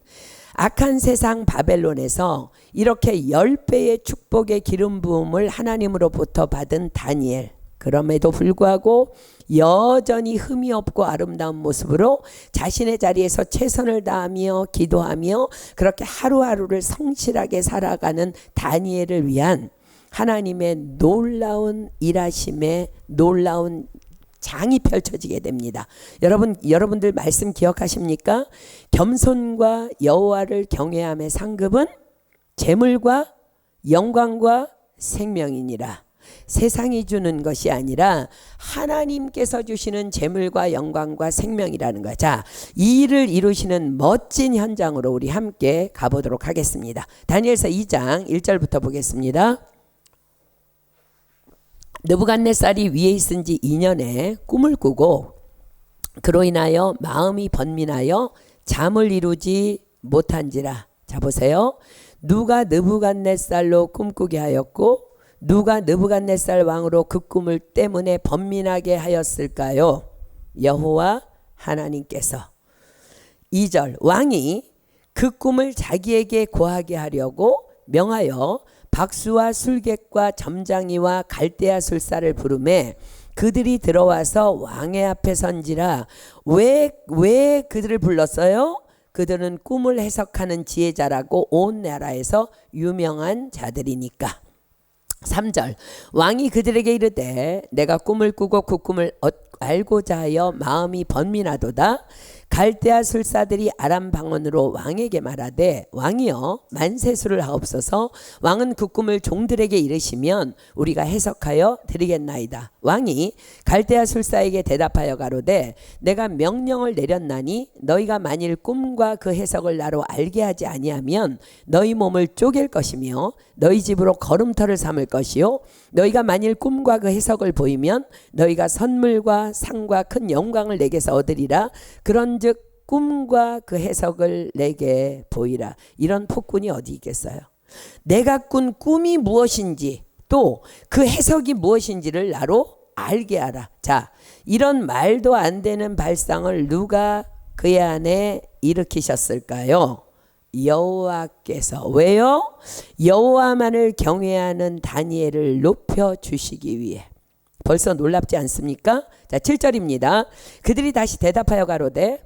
악한 세상 바벨론에서 이렇게 10배의 축복의 기름 부음을 하나님으로부터 받은 다니엘, 그럼에도 불구하고 여전히 흠이 없고 아름다운 모습으로 자신의 자리에서 최선을 다하며 기도하며 그렇게 하루하루를 성실하게 살아가는 다니엘을 위한 하나님의 놀라운 일하심의 놀라운 장이 펼쳐지게 됩니다. 여러분들 말씀 기억하십니까? 겸손과 여호와를 경외함의 상급은 재물과 영광과 생명이니라. 세상이 주는 것이 아니라 하나님께서 주시는 재물과 영광과 생명이라는 거야. 자, 이 일을 이루시는 멋진 현장으로 우리 함께 가보도록 하겠습니다. 다니엘서 2장 1절부터 보겠습니다. 느부갓네살이 위에 있은 지 2년에 꿈을 꾸고 그로 인하여 마음이 번민하여 잠을 이루지 못한지라. 자, 보세요. 누가 느부갓네살로 꿈꾸게 하였고 누가 느부갓네살 왕으로 그 꿈을 때문에 번민하게 하였을까요? 여호와 하나님께서. 2절, 왕이 그 꿈을 자기에게 고하게 하려고 명하여 박수와 술객과 점장이와 갈대아 술사를 부르매 그들이 들어와서 왕의 앞에 선지라. 왜 그들을 불렀어요? 그들은 꿈을 해석하는 지혜자라고 온 나라에서 유명한 자들이니까. 3절 왕이 그들에게 이르되 내가 꿈을 꾸고 그 꿈을 알고자 하여 마음이 번민하도다. 갈대아 술사들이 아람 방언으로 왕에게 말하되 왕이여 만세수를 하옵소서. 왕은 그 꿈을 종들에게 이르시면 우리가 해석하여 드리겠나이다. 왕이 갈대아 술사에게 대답하여 가로되 내가 명령을 내렸나니 너희가 만일 꿈과 그 해석을 나로 알게 하지 아니하면 너희 몸을 쪼갤 것이며 너희 집으로 걸음터를 삼을 것이요 너희가 만일 꿈과 그 해석을 보이면 너희가 선물과 상과 큰 영광을 내게서 얻으리라. 그런즉 꿈과 그 해석을 내게 보이라. 이런 폭군이 어디 있겠어요? 내가 꾼 꿈이 무엇인지 또 그 해석이 무엇인지를 나로 알게 하라. 자, 이런 말도 안 되는 발상을 누가 그의 안에 일으키셨을까요? 여호와께서. 왜요? 여호와만을 경외하는 다니엘을 높여주시기 위해. 벌써 놀랍지 않습니까? 자, 7절입니다. 그들이 다시 대답하여 가로되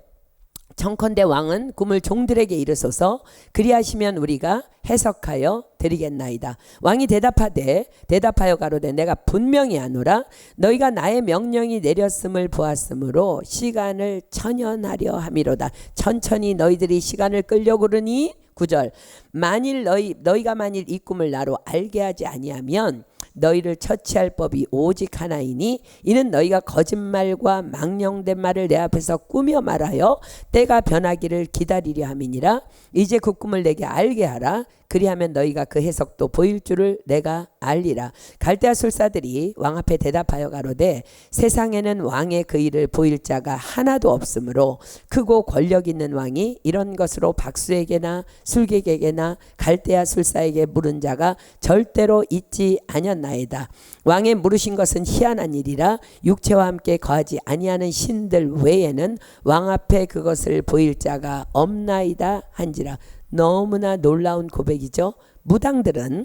청컨대 왕은 꿈을 종들에게 이르소서. 그리하시면 우리가 해석하여 드리겠나이다. 왕이 대답하여 가로되 내가 분명히 아노라. 너희가 나의 명령이 내렸음을 보았으므로 시간을 천연하려 함이로다. 천천히 너희들이 시간을 끌려고 그러니 9절 만일 너희가 만일 이 꿈을 나로 알게 하지 아니하면 너희를 처치할 법이 오직 하나이니 이는 너희가 거짓말과 망령된 말을 내 앞에서 꾸며 말하여 때가 변하기를 기다리려 함이니라. 이제 그 꿈을 내게 알게 하라. 그리하면 너희가 그 해석도 보일 줄을 내가 알리라. 갈대아 술사들이 왕 앞에 대답하여 가로되 세상에는 왕의 그 일을 보일 자가 하나도 없으므로 크고 권력 있는 왕이 이런 것으로 박수에게나 술객에게나 갈대아 술사에게 물은 자가 절대로 있지 아니었나이다. 왕의 물으신 것은 희한한 일이라. 육체와 함께 거하지 아니하는 신들 외에는 왕 앞에 그것을 보일 자가 없나이다 한지라. 너무나 놀라운 고백이죠. 무당들은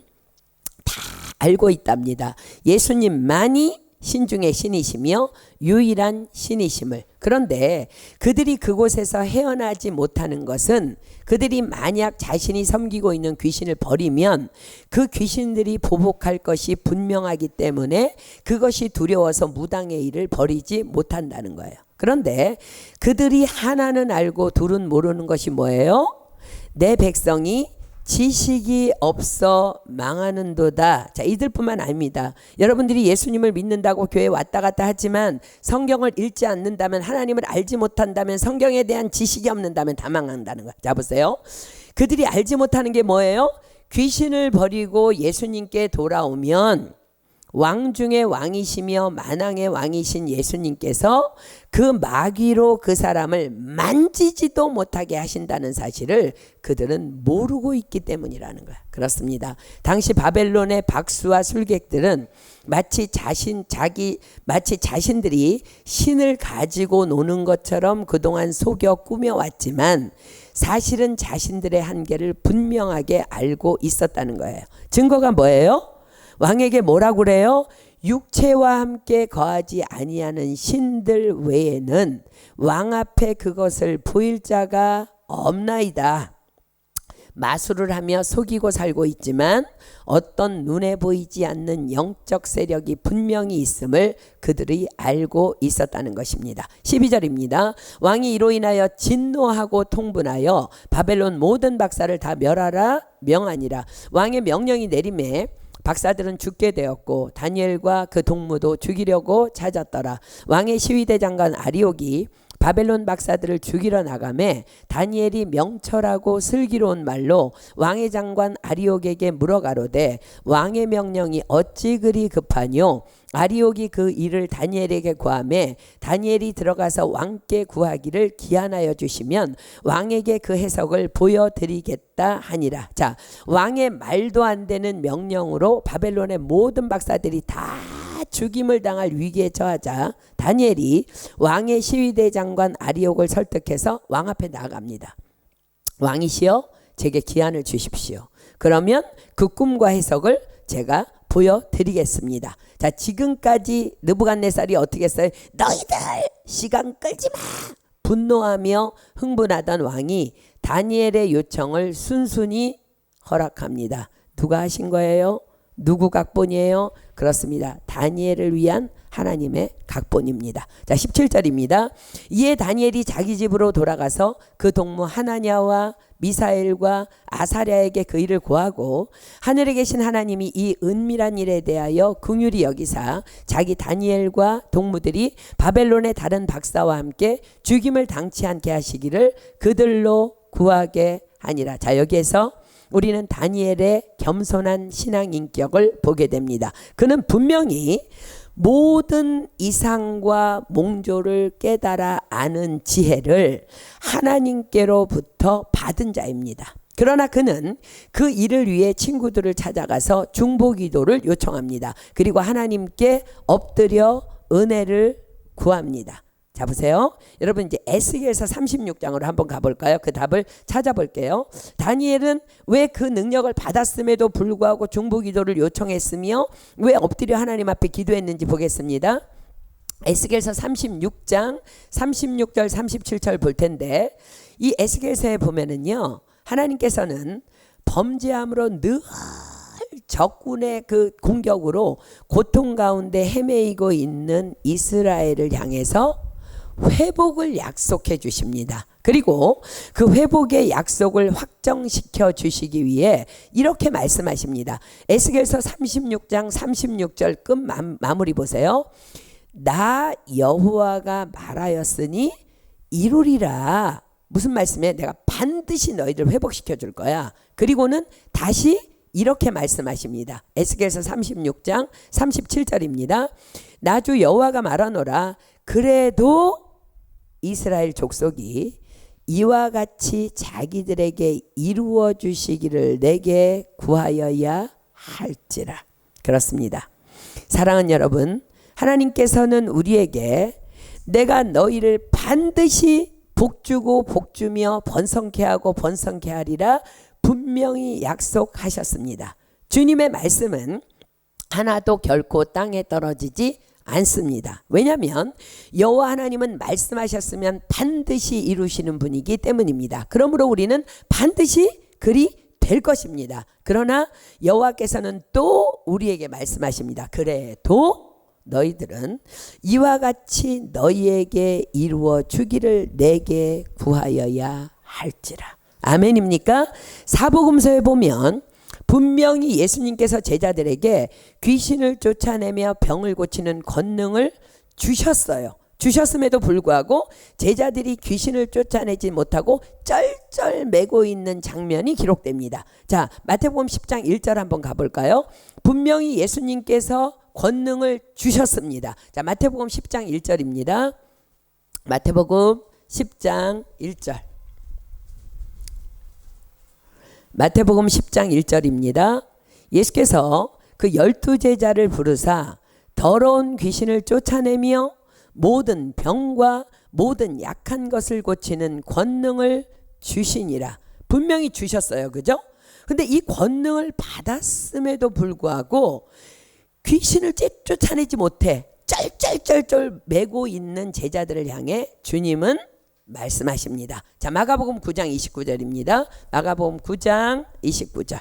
다 알고 있답니다. 예수님만이 신 중에 신이시며 유일한 신이심을. 그런데 그들이 그곳에서 헤어나지 못하는 것은 그들이 만약 자신이 섬기고 있는 귀신을 버리면 그 귀신들이 보복할 것이 분명하기 때문에 그것이 두려워서 무당의 일을 버리지 못한다는 거예요. 그런데 그들이 하나는 알고 둘은 모르는 것이 뭐예요? 내 백성이 지식이 없어 망하는도다. 자, 이들뿐만 아닙니다. 여러분들이 예수님을 믿는다고 교회에 왔다 갔다 하지만 성경을 읽지 않는다면, 하나님을 알지 못한다면, 성경에 대한 지식이 없는다면 다 망한다는 거야. 자, 보세요. 그들이 알지 못하는 게 뭐예요? 귀신을 버리고 예수님께 돌아오면 왕 중에 왕이시며 만왕의 왕이신 예수님께서 그 마귀로 그 사람을 만지지도 못하게 하신다는 사실을 그들은 모르고 있기 때문이라는 거야. 그렇습니다. 당시 바벨론의 박수와 술객들은 마치 자신들이 신을 가지고 노는 것처럼 그동안 속여 꾸며왔지만 사실은 자신들의 한계를 분명하게 알고 있었다는 거예요. 증거가 뭐예요? 왕에게 뭐라고 그래요? 육체와 함께 거하지 아니하는 신들 외에는 왕 앞에 그것을 보일 자가 없나이다. 마술을 하며 속이고 살고 있지만 어떤 눈에 보이지 않는 영적 세력이 분명히 있음을 그들이 알고 있었다는 것입니다. 12절입니다. 왕이 이로 인하여 진노하고 통분하여 바벨론 모든 박사를 다 멸하라 명하니라. 왕의 명령이 내림에 박사들은 죽게 되었고 다니엘과 그 동무도 죽이려고 찾았더라. 왕의 시위대 장관 아리옥이 바벨론 박사들을 죽이러 나가매 다니엘이 명철하고 슬기로운 말로 왕의 장관 아리옥에게 물어가로되 왕의 명령이 어찌 그리 급하뇨? 아리옥이 그 일을 다니엘에게 구하매 다니엘이 들어가서 왕께 구하기를 기한하여 주시면 왕에게 그 해석을 보여드리겠다 하니라. 자, 왕의 말도 안 되는 명령으로 바벨론의 모든 박사들이 다 죽임을 당할 위기에 처하자 다니엘이 왕의 시위대 장관 아리옥을 설득해서 왕 앞에 나갑니다. 왕이시여, 제게 기한을 주십시오. 그러면 그 꿈과 해석을 제가 보여드리겠습니다. 자, 지금까지 느부갓네살이 어떻게 했어요? 너희들 시간 끌지 마! 분노하며 흥분하던 왕이 다니엘의 요청을 순순히 허락합니다. 누가 하신 거예요? 누구 각본이에요? 그렇습니다. 다니엘을 위한 하나님의 각본입니다. 자, 17절입니다. 이에 다니엘이 자기 집으로 돌아가서 그 동무 하나냐와 미사엘과 아사랴에게 그 일을 고하고 하늘에 계신 하나님이 이 은밀한 일에 대하여 긍휼히 여기사 자기 다니엘과 동무들이 바벨론의 다른 박사와 함께 죽임을 당치 않게 하시기를 그들로 구하게 하니라. 자, 여기에서 우리는 다니엘의 겸손한 신앙 인격을 보게 됩니다. 그는 분명히 모든 이상과 몽조를 깨달아 아는 지혜를 하나님께로부터 받은 자입니다. 그러나 그는 그 일을 위해 친구들을 찾아가서 중보기도를 요청합니다. 그리고 하나님께 엎드려 은혜를 구합니다. 자, 보세요. 여러분, 이제 에스겔서 36장으로 한번 가볼까요? 그 답을 찾아볼게요. 다니엘은 왜 그 능력을 받았음에도 불구하고 중보기도를 요청했으며 왜 엎드려 하나님 앞에 기도했는지 보겠습니다. 에스겔서 36장 36절 37절 볼 텐데, 이 에스겔서에 보면은요, 하나님께서는 범죄함으로 늘 적군의 그 공격으로 고통 가운데 헤매이고 있는 이스라엘을 향해서 회복을 약속해 주십니다. 그리고 그 회복의 약속을 확정시켜 주시기 위해 이렇게 말씀하십니다. 에스겔서 36장 36절 끝 마무리 보세요. 나 여호와가 말하였으니 이루리라. 무슨 말씀이에요? 내가 반드시 너희들 회복시켜 줄 거야. 그리고는 다시 이렇게 말씀하십니다. 에스겔서 36장 37절입니다. 나 주 여호와가 말하노라. 그래도 이스라엘 족속이 이와 같이 자기들에게 이루어 주시기를 내게 구하여야 할지라. 그렇습니다. 사랑하는 여러분, 하나님께서는 우리에게 내가 너희를 반드시 복주고 복주며 번성케 하고 번성케 하리라 분명히 약속하셨습니다. 주님의 말씀은 하나도 결코 땅에 떨어지지 않습니다. 왜냐하면 여호와 하나님은 말씀하셨으면 반드시 이루시는 분이기 때문입니다. 그러므로 우리는 반드시 그리 될 것입니다. 그러나 여호와께서는 또 우리에게 말씀하십니다. 그래도 너희들은 이와 같이 너희에게 이루어 주기를 내게 구하여야 할지라. 아멘입니까? 사복음서에 보면 분명히 예수님께서 제자들에게 귀신을 쫓아내며 병을 고치는 권능을 주셨어요. 주셨음에도 불구하고 제자들이 귀신을 쫓아내지 못하고 쩔쩔매고 있는 장면이 기록됩니다. 자, 마태복음 10장 1절 한번 가볼까요? 분명히 예수님께서 권능을 주셨습니다. 자, 마태복음 10장 1절입니다. 마태복음 10장 1절. 마태복음 10장 1절입니다. 예수께서 그 12제자를 부르사 더러운 귀신을 쫓아내며 모든 병과 모든 약한 것을 고치는 권능을 주시니라. 분명히 주셨어요. 그죠? 근데 이 권능을 받았음에도 불구하고 귀신을 쫓아내지 못해 쩔쩔쩔쩔 매고 있는 제자들을 향해 주님은 말씀하십니다. 자, 마가복음 9장 29절입니다. 마가복음 9장 29절.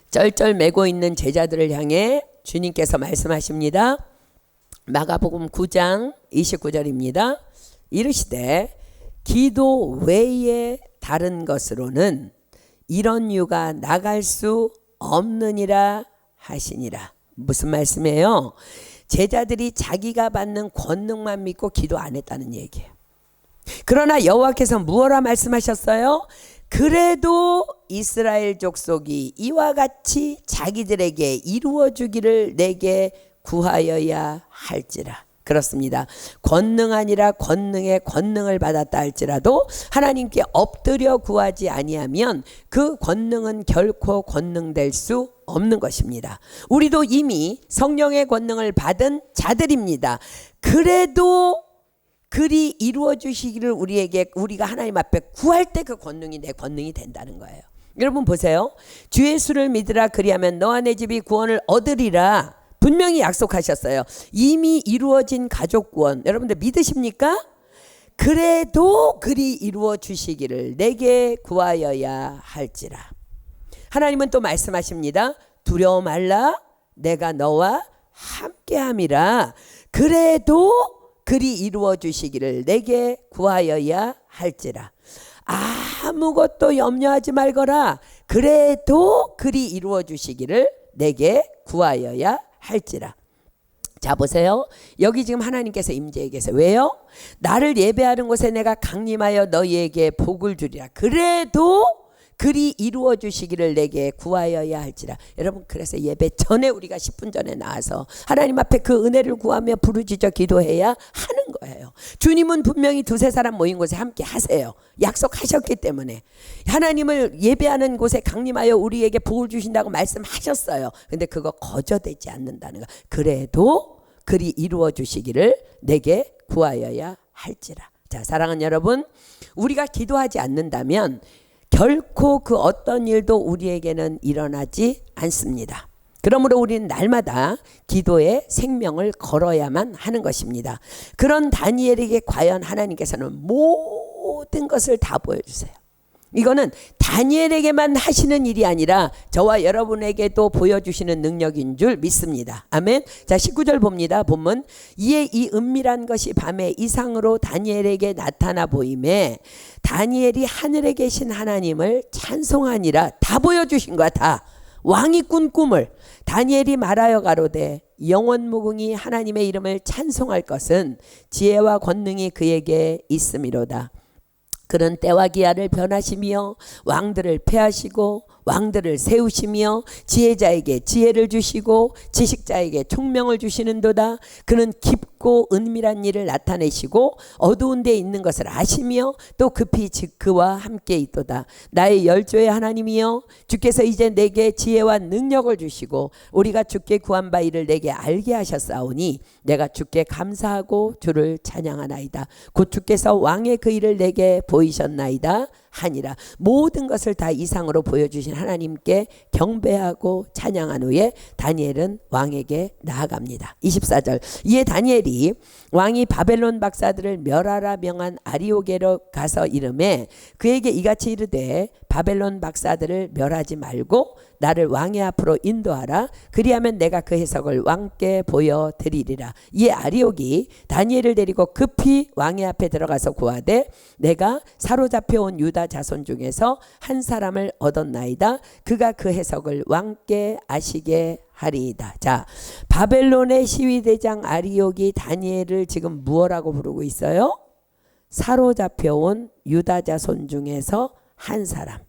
쩔쩔매고 있는 제자들을 향해 주님께서 말씀하십니다. 마가복음 9장 29절입니다. 이르시되 기도 외에 다른 것으로는 이런 유가 나갈 수 없느니라 하시니라. 무슨 말씀이에요? 제자들이 자기가 받는 권능만 믿고 기도 안 했다는 얘기예요. 그러나 여호와께서 무엇라 말씀하셨어요? 그래도 이스라엘 족속이 이와 같이 자기들에게 이루어 주기를 내게 구하여야 할지라. 그렇습니다. 권능 아니라 권능의 권능을 받았다 할지라도 하나님께 엎드려 구하지 아니하면 그 권능은 결코 권능될 수 없는 것입니다. 우리도 이미 성령의 권능을 받은 자들입니다. 그래도 그리 이루어 주시기를 우리가 하나님 앞에 구할 때 그 권능이 내 권능이 된다는 거예요. 여러분 보세요. 주 예수를 믿으라 그리하면 너와 내 집이 구원을 얻으리라. 분명히 약속하셨어요. 이미 이루어진 가족 구원 여러분들 믿으십니까? 그래도 그리 이루어 주시기를 내게 구하여야 할지라. 하나님은 또 말씀하십니다. 두려워 말라, 내가 너와 함께함이라. 그래도 그리 이루어 주시기를 내게 구하여야 할지라. 아무것도 염려하지 말거라. 그래도 그리 이루어 주시기를 내게 구하여야 할지라. 자, 보세요. 여기 지금 하나님께서 임재해 계세요. 왜요? 나를 예배하는 곳에 내가 강림하여 너희에게 복을 주리라. 그래도 그리 이루어 주시기를 내게 구하여야 할지라. 여러분, 그래서 예배 전에 우리가 10분 전에 나와서 하나님 앞에 그 은혜를 구하며 부르짖어 기도해야 하는 거예요. 주님은 분명히 두세 사람 모인 곳에 함께 하세요. 약속하셨기 때문에. 하나님을 예배하는 곳에 강림하여 우리에게 복을 주신다고 말씀하셨어요. 근데 그거 거저되지 않는다는 거. 그래도 그리 이루어 주시기를 내게 구하여야 할지라. 자, 사랑하는 여러분, 우리가 기도하지 않는다면 결코 그 어떤 일도 우리에게는 일어나지 않습니다. 그러므로 우리는 날마다 기도에 생명을 걸어야만 하는 것입니다. 그런 다니엘에게 과연 하나님께서는 모든 것을 다 보여주세요. 이거는 다니엘에게만 하시는 일이 아니라 저와 여러분에게도 보여주시는 능력인 줄 믿습니다. 아멘. 자, 19절 봅니다. 본문. 이에 이 은밀한 것이 밤에 이상으로 다니엘에게 나타나 보임에 다니엘이 하늘에 계신 하나님을 찬송하니라. 다 보여주신 거야. 다. 왕이 꾼 꿈을. 다니엘이 말하여 가로되 영원무궁히 하나님의 이름을 찬송할 것은 지혜와 권능이 그에게 있음이로다. 그는 때와 기한을 변하시며 왕들을 패하시고 왕들을 세우시며 지혜자에게 지혜를 주시고 지식자에게 총명을 주시는도다. 그는 깊고 은밀한 일을 나타내시고 어두운 데 있는 것을 아시며 또 급히 그와 함께 있도다. 나의 열조의 하나님이여, 주께서 이제 내게 지혜와 능력을 주시고 우리가 주께 구한 바 이를 내게 알게 하셨사오니 내가 주께 감사하고 주를 찬양하나이다. 곧 주께서 왕의 그 일을 내게 보이셨나이다 하니라. 모든 것을 다 이상으로 보여주신 하나님께 경배하고 찬양한 후에 다니엘은 왕에게 나아갑니다. 24절. 이에 다니엘이 왕이 바벨론 박사들을 멸하라 명한 아리오게로 가서 이르매 그에게 이같이 이르되 바벨론 박사들을 멸하지 말고 나를 왕의 앞으로 인도하라. 그리하면 내가 그 해석을 왕께 보여드리리라. 이에 아리옥이 다니엘을 데리고 급히 왕의 앞에 들어가서 구하되 내가 사로잡혀 온 유다 자손 중에서 한 사람을 얻었나이다. 그가 그 해석을 왕께 아시게 하리이다. 자, 바벨론의 시위대장 아리옥이 다니엘을 지금 무엇라고 부르고 있어요? 사로잡혀 온 유다 자손 중에서 한 사람.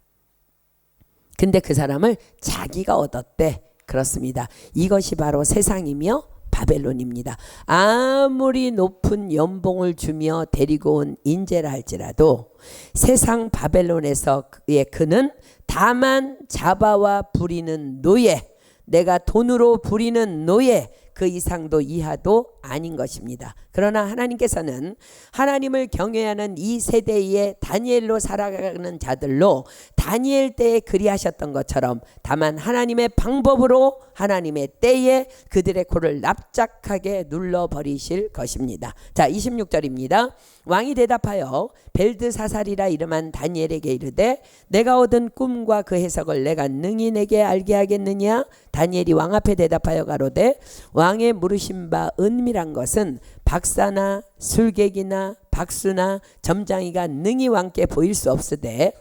근데 그 사람을 자기가 얻었대. 그렇습니다. 이것이 바로 세상이며 바벨론입니다. 아무리 높은 연봉을 주며 데리고 온 인재라 할지라도 세상 바벨론에서 그는 다만 잡아와 부리는 노예, 내가 돈으로 부리는 노예, 그 이상도 이하도 아닌 것입니다. 그러나 하나님께서는 하나님을 경외하는 이 세대의 다니엘로 살아가는 자들로 다니엘 때에 그리하셨던 것처럼 다만 하나님의 방법으로 하나님의 때에 그들의 코를 납작하게 눌러버리실 것입니다. 자, 26절입니다. 왕이 대답하여 벨드사살이라 이름한 다니엘에게 이르되 내가 얻은 꿈과 그 해석을 내가 능히 내게 알게 하겠느냐? 다니엘이 왕 앞에 대답하여 가로되 왕의 물으신 바 은밀한 것은 박사나 술객이나 박수나 점장이가 능히 왕께 보일 수 없으되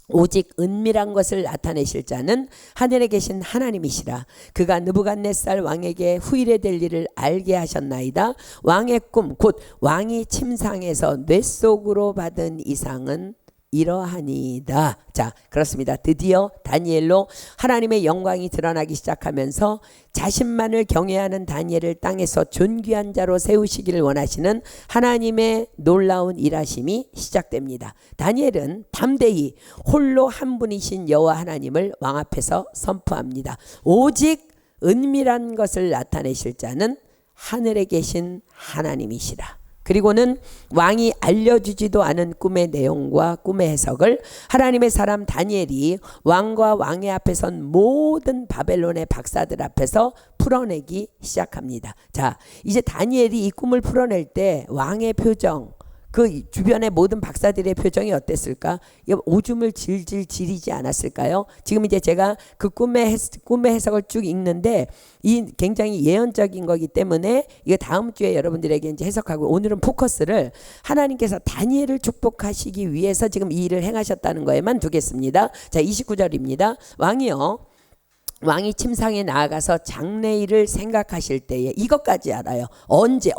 오직 은밀한 것을 나타내실 자는 하늘에 계신 하나님이시라. 그가 느부갓네살 왕에게 후일에 될 일을 알게 하셨나이다. 왕의 꿈 곧 왕이 침상에서 뇌 속으로 받은 이상은 이러하니이다. 자, 그렇습니다. 드디어 다니엘로 하나님의 영광이 드러나기 시작하면서 자신만을 경외하는 다니엘을 땅에서 존귀한 자로 세우시기를 원하시는 하나님의 놀라운 일하심이 시작됩니다. 다니엘은 담대히 홀로 한 분이신 여호와 하나님을 왕 앞에서 선포합니다. 오직 은밀한 것을 나타내실 자는 하늘에 계신 하나님이시라. 그리고는 왕이 알려주지도 않은 꿈의 내용과 꿈의 해석을 하나님의 사람 다니엘이 왕과 왕의 앞에 선 모든 바벨론의 박사들 앞에서 풀어내기 시작합니다. 자, 이제 다니엘이 이 꿈을 풀어낼 때 왕의 표정, 그 주변의 모든 박사들의 표정이 어땠을까? 오줌을 질질 지리지 않았을까요? 지금 이제 제가 그 꿈의 해석을 쭉 읽는데 이 굉장히 예언적인 거기 때문에 이거 다음 주에 여러분들에게 이제 해석하고, 오늘은 포커스를 하나님께서 다니엘을 축복하시기 위해서 지금 이 일을 행하셨다는 거에만 두겠습니다. 자, 29절입니다. 왕이 침상에 나아가서 장래일을 생각하실 때에, 이것까지 알아요. 언제?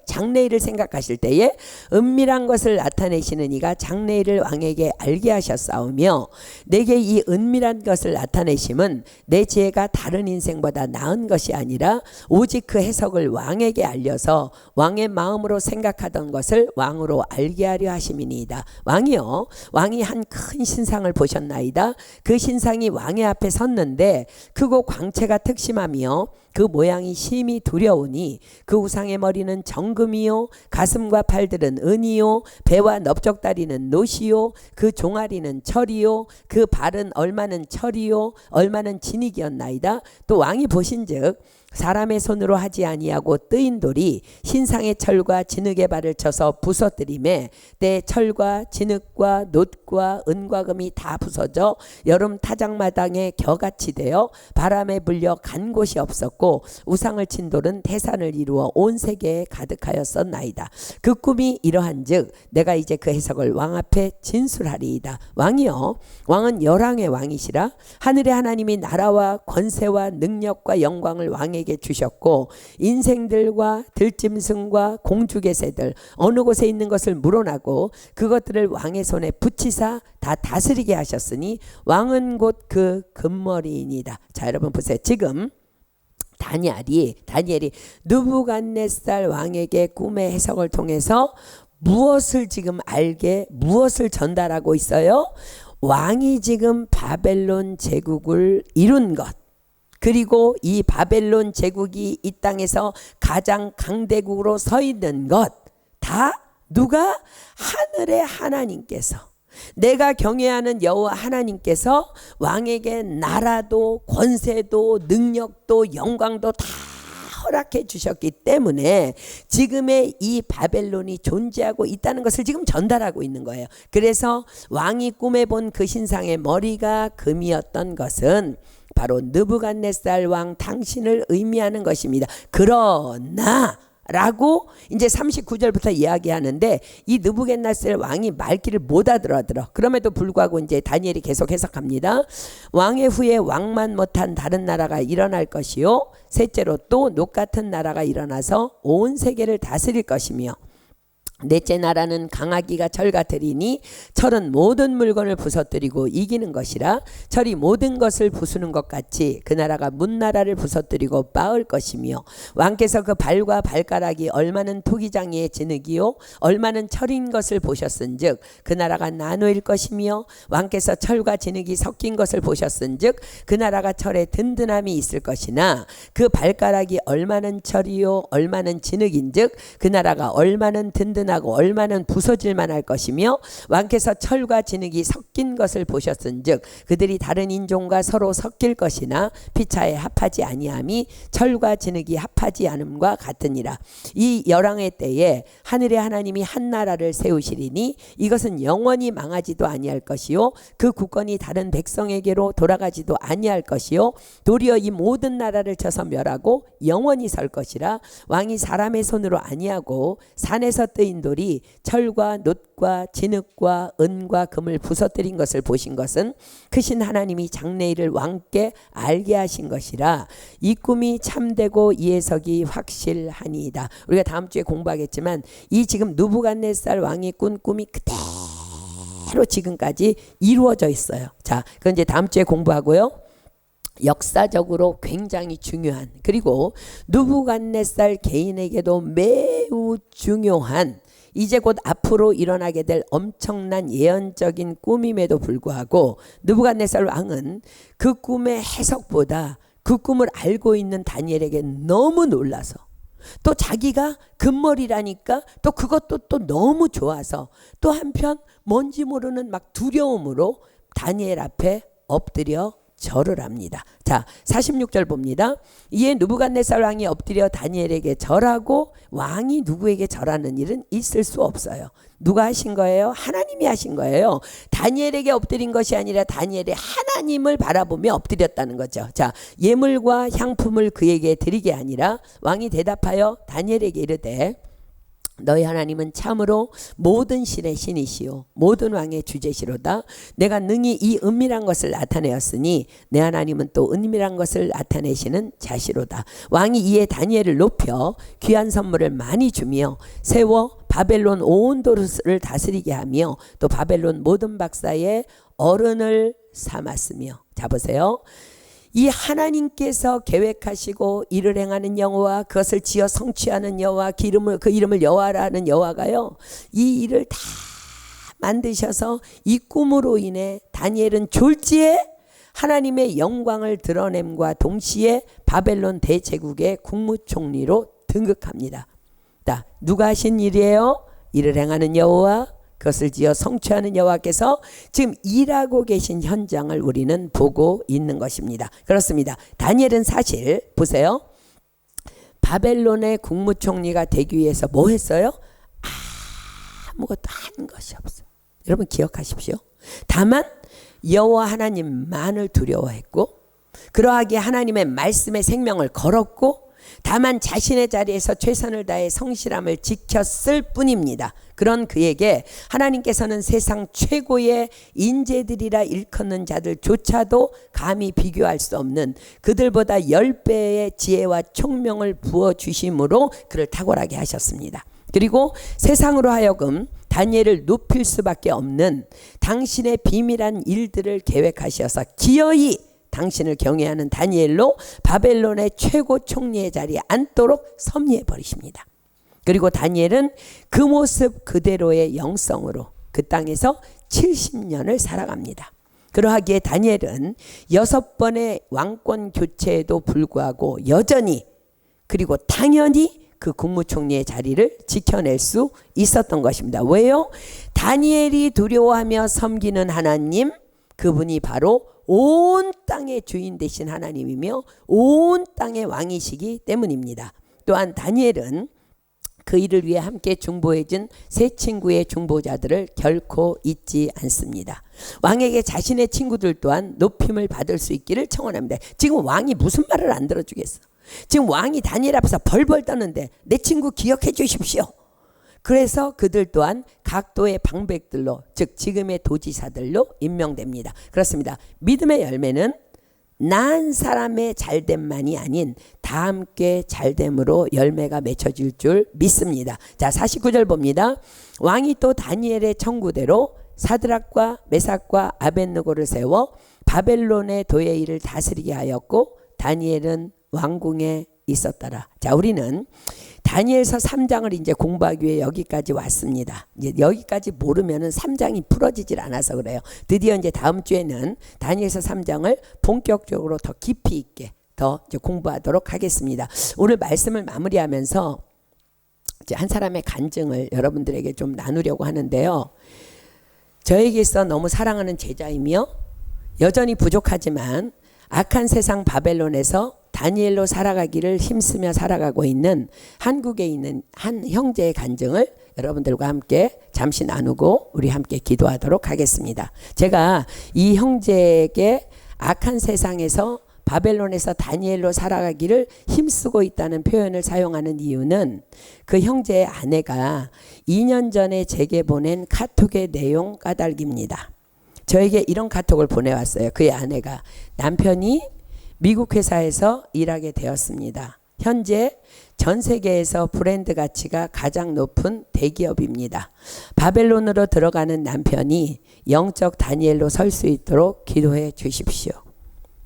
장래일을 생각하실 때에 은밀한 것을 나타내시는 이가 장래일을 왕에게 알게 하셨사오며, 내게 이 은밀한 것을 나타내심은 내 지혜가 다른 인생보다 나은 것이 아니라 오직 그 해석을 왕에게 알려서 왕의 마음으로 생각하던 것을 왕으로 알게 하려 하심이니이다. 왕이 한 큰 신상을 보셨나이다. 그 신상이 왕의 앞에 섰는데 크고 광채가 특심하며 그 모양이 심히 두려우니 그 우상의 머리는 정금이요, 가슴과 팔들은 은이요, 배와 넓적다리는 노시요, 그 종아리는 철이요, 그 발은 얼마는 철이요, 얼마는 진익이었나이다. 또 왕이 보신즉 사람의 손으로 하지 아니하고 뜨인 돌이 신상의 철과 진흙의 발을 쳐서 부서뜨리매 때 철과 진흙과 놋과 은과 금이 다 부서져 여름 타작마당에 겨같이 되어 바람에 불려 간 곳이 없었고, 우상을 친 돌은 태산을 이루어 온 세계에 가득하였었나이다. 그 꿈이 이러한즉 내가 이제 그 해석을 왕 앞에 진술하리이다. 왕은 열왕의 왕이시라. 하늘의 하나님이 나라와 권세와 능력과 영광을 왕에게 주셨고, 인생들과 들짐승과 공주개새들 어느 곳에 있는 것을 물어나고 그것들을 왕의 손에 붙이사 다 다스리게 하셨으니 왕은 곧 그 금머리이니다. 자, 여러분 보세요. 지금 다니엘이 느부갓네살 왕에게 꿈의 해석을 통해서 무엇을 지금 무엇을 전달하고 있어요? 왕이 지금 바벨론 제국을 이룬 것, 그리고 이 바벨론 제국이 이 땅에서 가장 강대국으로 서 있는 것, 다 누가? 하늘의 하나님께서, 내가 경외하는 여호와 하나님께서 왕에게 나라도 권세도 능력도 영광도 다 허락해 주셨기 때문에 지금의 이 바벨론이 존재하고 있다는 것을 지금 전달하고 있는 거예요. 그래서 왕이 꿈에 본 그 신상의 머리가 금이었던 것은 바로 느부갓네살 왕 당신을 의미하는 것입니다. 그러나 라고 이제 39절부터 이야기하는데, 이 느부갓네살 왕이 말귀를 못 알아들어. 그럼에도 불구하고 이제 다니엘이 계속 해석합니다. 왕의 후에 왕만 못한 다른 나라가 일어날 것이요, 셋째로 또 녹 같은 나라가 일어나서 온 세계를 다스릴 것이며, 넷째 나라는 강하기가 철 같으리니 철은 모든 물건을 부서뜨리고 이기는 것이라 철이 모든 것을 부수는 것 같이 그 나라가 문나라를 부서뜨리고 빻을 것이며, 왕께서 그 발과 발가락이 얼마는 토기장이의 진흙이요 얼마는 철인 것을 보셨은즉 그 나라가 나누일 것이며, 왕께서 철과 진흙이 섞인 것을 보셨은즉 그 나라가 철에 든든함이 있을 것이나 그 발가락이 얼마는 철이요 얼마는 진흙인즉 그 나라가 얼마는 든든하고 얼마는 부서질만 할 것이며, 왕께서 철과 진흙이 섞인 것을 보셨은즉 그들이 다른 인종과 서로 섞일 것이나 피차에 합하지 아니함이 철과 진흙이 합하지 않음과 같으니라. 이 열왕의 때에 하늘의 하나님이 한 나라를 세우시리니 이것은 영원히 망하지도 아니할 것이요 그 국권이 다른 백성에게로 돌아가지도 아니할 것이요 도리어 이 모든 나라를 쳐서 멸하고 영원히 설 것이라. 왕이 사람의 손으로 아니하고 산에서 뜨인 돌이 철과 놋과 진흙과 은과 금을 부서뜨린 것을 보신 것은 크신 하나님이 장래일을 왕께 알게 하신 것이라. 이 꿈이 참되고 이 해석이 확실하니이다. 우리가 다음 주에 공부하겠지만 이 지금 느부갓네살 왕이 꾼 꿈이 그대로 지금까지 이루어져 있어요. 자, 그건 이제 다음 주에 공부하고요. 역사적으로 굉장히 중요한, 그리고 느부갓네살 개인에게도 매우 중요한, 이제 곧 앞으로 일어나게 될 엄청난 예언적인 꿈임에도 불구하고 느부갓네살 왕은 그 꿈의 해석보다 그 꿈을 알고 있는 다니엘에게 너무 놀라서, 또 자기가 금머리라니까 또 그것도 또 너무 좋아서, 또 한편 뭔지 모르는 막 두려움으로 다니엘 앞에 엎드려 절을 합니다. 자, 46절 봅니다. 이에 느부갓네살 왕이 엎드려 다니엘에게 절하고, 왕이 누구에게 절하는 일은 있을 수 없어요. 누가 하신 거예요? 하나님이 하신 거예요. 다니엘에게 엎드린 것이 아니라 다니엘의 하나님을 바라보며 엎드렸다는 거죠. 자, 예물과 향품을 그에게 드리게 아니라 왕이 대답하여 다니엘에게 이르되 너희 하나님은 참으로 모든 신의 신이시오 모든 왕의 주제시로다. 내가 능히 이 은밀한 것을 나타내었으니 내 하나님은 또 은밀한 것을 나타내시는 자시로다. 왕이 이에 다니엘을 높여 귀한 선물을 많이 주며 세워 바벨론 온 도를 다스리게 하며 또 바벨론 모든 박사의 어른을 삼았으며. 자, 보세요. 이 하나님께서 계획하시고 일을 행하는 여호와, 그것을 지어 성취하는 여호와, 그 이름을 여호와라는 여호와가요, 이 일을 다 만드셔서 이 꿈으로 인해 다니엘은 졸지에 하나님의 영광을 드러냄과 동시에 바벨론 대제국의 국무총리로 등극합니다. 자, 누가 하신 일이에요? 일을 행하는 여호와, 그것을 지어 성취하는 여호와께서 지금 일하고 계신 현장을 우리는 보고 있는 것입니다. 그렇습니다. 다니엘은 사실 보세요. 바벨론의 국무총리가 되기 위해서 뭐 했어요? 아무것도 한 것이 없어요. 여러분 기억하십시오. 다만 여호와 하나님만을 두려워했고, 그러하기에 하나님의 말씀의 생명을 걸었고, 다만 자신의 자리에서 최선을 다해 성실함을 지켰을 뿐입니다. 그런 그에게 하나님께서는 세상 최고의 인재들이라 일컫는 자들조차도 감히 비교할 수 없는 그들보다 10배의 지혜와 총명을 부어주심으로 그를 탁월하게 하셨습니다. 그리고 세상으로 하여금 다니엘을 높일 수밖에 없는 당신의 비밀한 일들을 계획하셔서 기어이 당신을 경외하는 다니엘로 바벨론의 최고 총리의 자리에 앉도록 섭리해 버리십니다. 그리고 다니엘은 그 모습 그대로의 영성으로 그 땅에서 70년을 살아갑니다. 그러하기에 다니엘은 6번의 왕권 교체에도 불구하고 여전히, 그리고 당연히 그 국무총리의 자리를 지켜낼 수 있었던 것입니다. 왜요? 다니엘이 두려워하며 섬기는 하나님, 그분이 바로 온 땅의 주인 되신 하나님이며 온 땅의 왕이시기 때문입니다. 또한 다니엘은 그 일을 위해 함께 중보해준 세 친구의 중보자들을 결코 잊지 않습니다. 왕에게 자신의 친구들 또한 높임을 받을 수 있기를 청원합니다. 지금 왕이 무슨 말을 안 들어주겠어? 지금 왕이 다니엘 앞에서 벌벌 떠는데 내 친구 기억해 주십시오. 그래서 그들 또한 각도의 방백들로, 즉 지금의 도지사들로 임명됩니다. 그렇습니다. 믿음의 열매는 난 사람의 잘됨만이 아닌 다 함께 잘됨으로 열매가 맺혀질 줄 믿습니다. 자, 49절 봅니다. 왕이 또 다니엘의 청구대로 사드락과 메삭과 아벳느고를 세워 바벨론의 도의 일을 다스리게 하였고 다니엘은 왕궁에 있었더라. 자, 우리는 다니엘서 3장을 이제 공부하기 위해 여기까지 왔습니다. 이제 여기까지 모르면은 3장이 풀어지질 않아서 그래요. 드디어 이제 다음 주에는 다니엘서 3장을 본격적으로 더 깊이 있게 더 이제 공부하도록 하겠습니다. 오늘 말씀을 마무리하면서 이제 한 사람의 간증을 여러분들에게 좀 나누려고 하는데요. 저에게 있어 너무 사랑하는 제자이며 여전히 부족하지만 악한 세상 바벨론에서 다니엘로 살아가기를 힘쓰며 살아가고 있는 한국에 있는 한 형제의 간증을 여러분들과 함께 잠시 나누고 우리 함께 기도하도록 하겠습니다. 제가 이 형제에게 악한 세상에서 바벨론에서 다니엘로 살아가기를 힘쓰고 있다는 표현을 사용하는 이유는 그 형제의 아내가 2년 전에 제게 보낸 카톡의 내용 까닭입니다. 저에게 이런 카톡을 보내왔어요. 그의 아내가 남편이 미국 회사에서 일하게 되었습니다. 현재 전 세계에서 브랜드 가치가 가장 높은 대기업입니다. 바벨론으로 들어가는 남편이 영적 다니엘로 설 수 있도록 기도해 주십시오.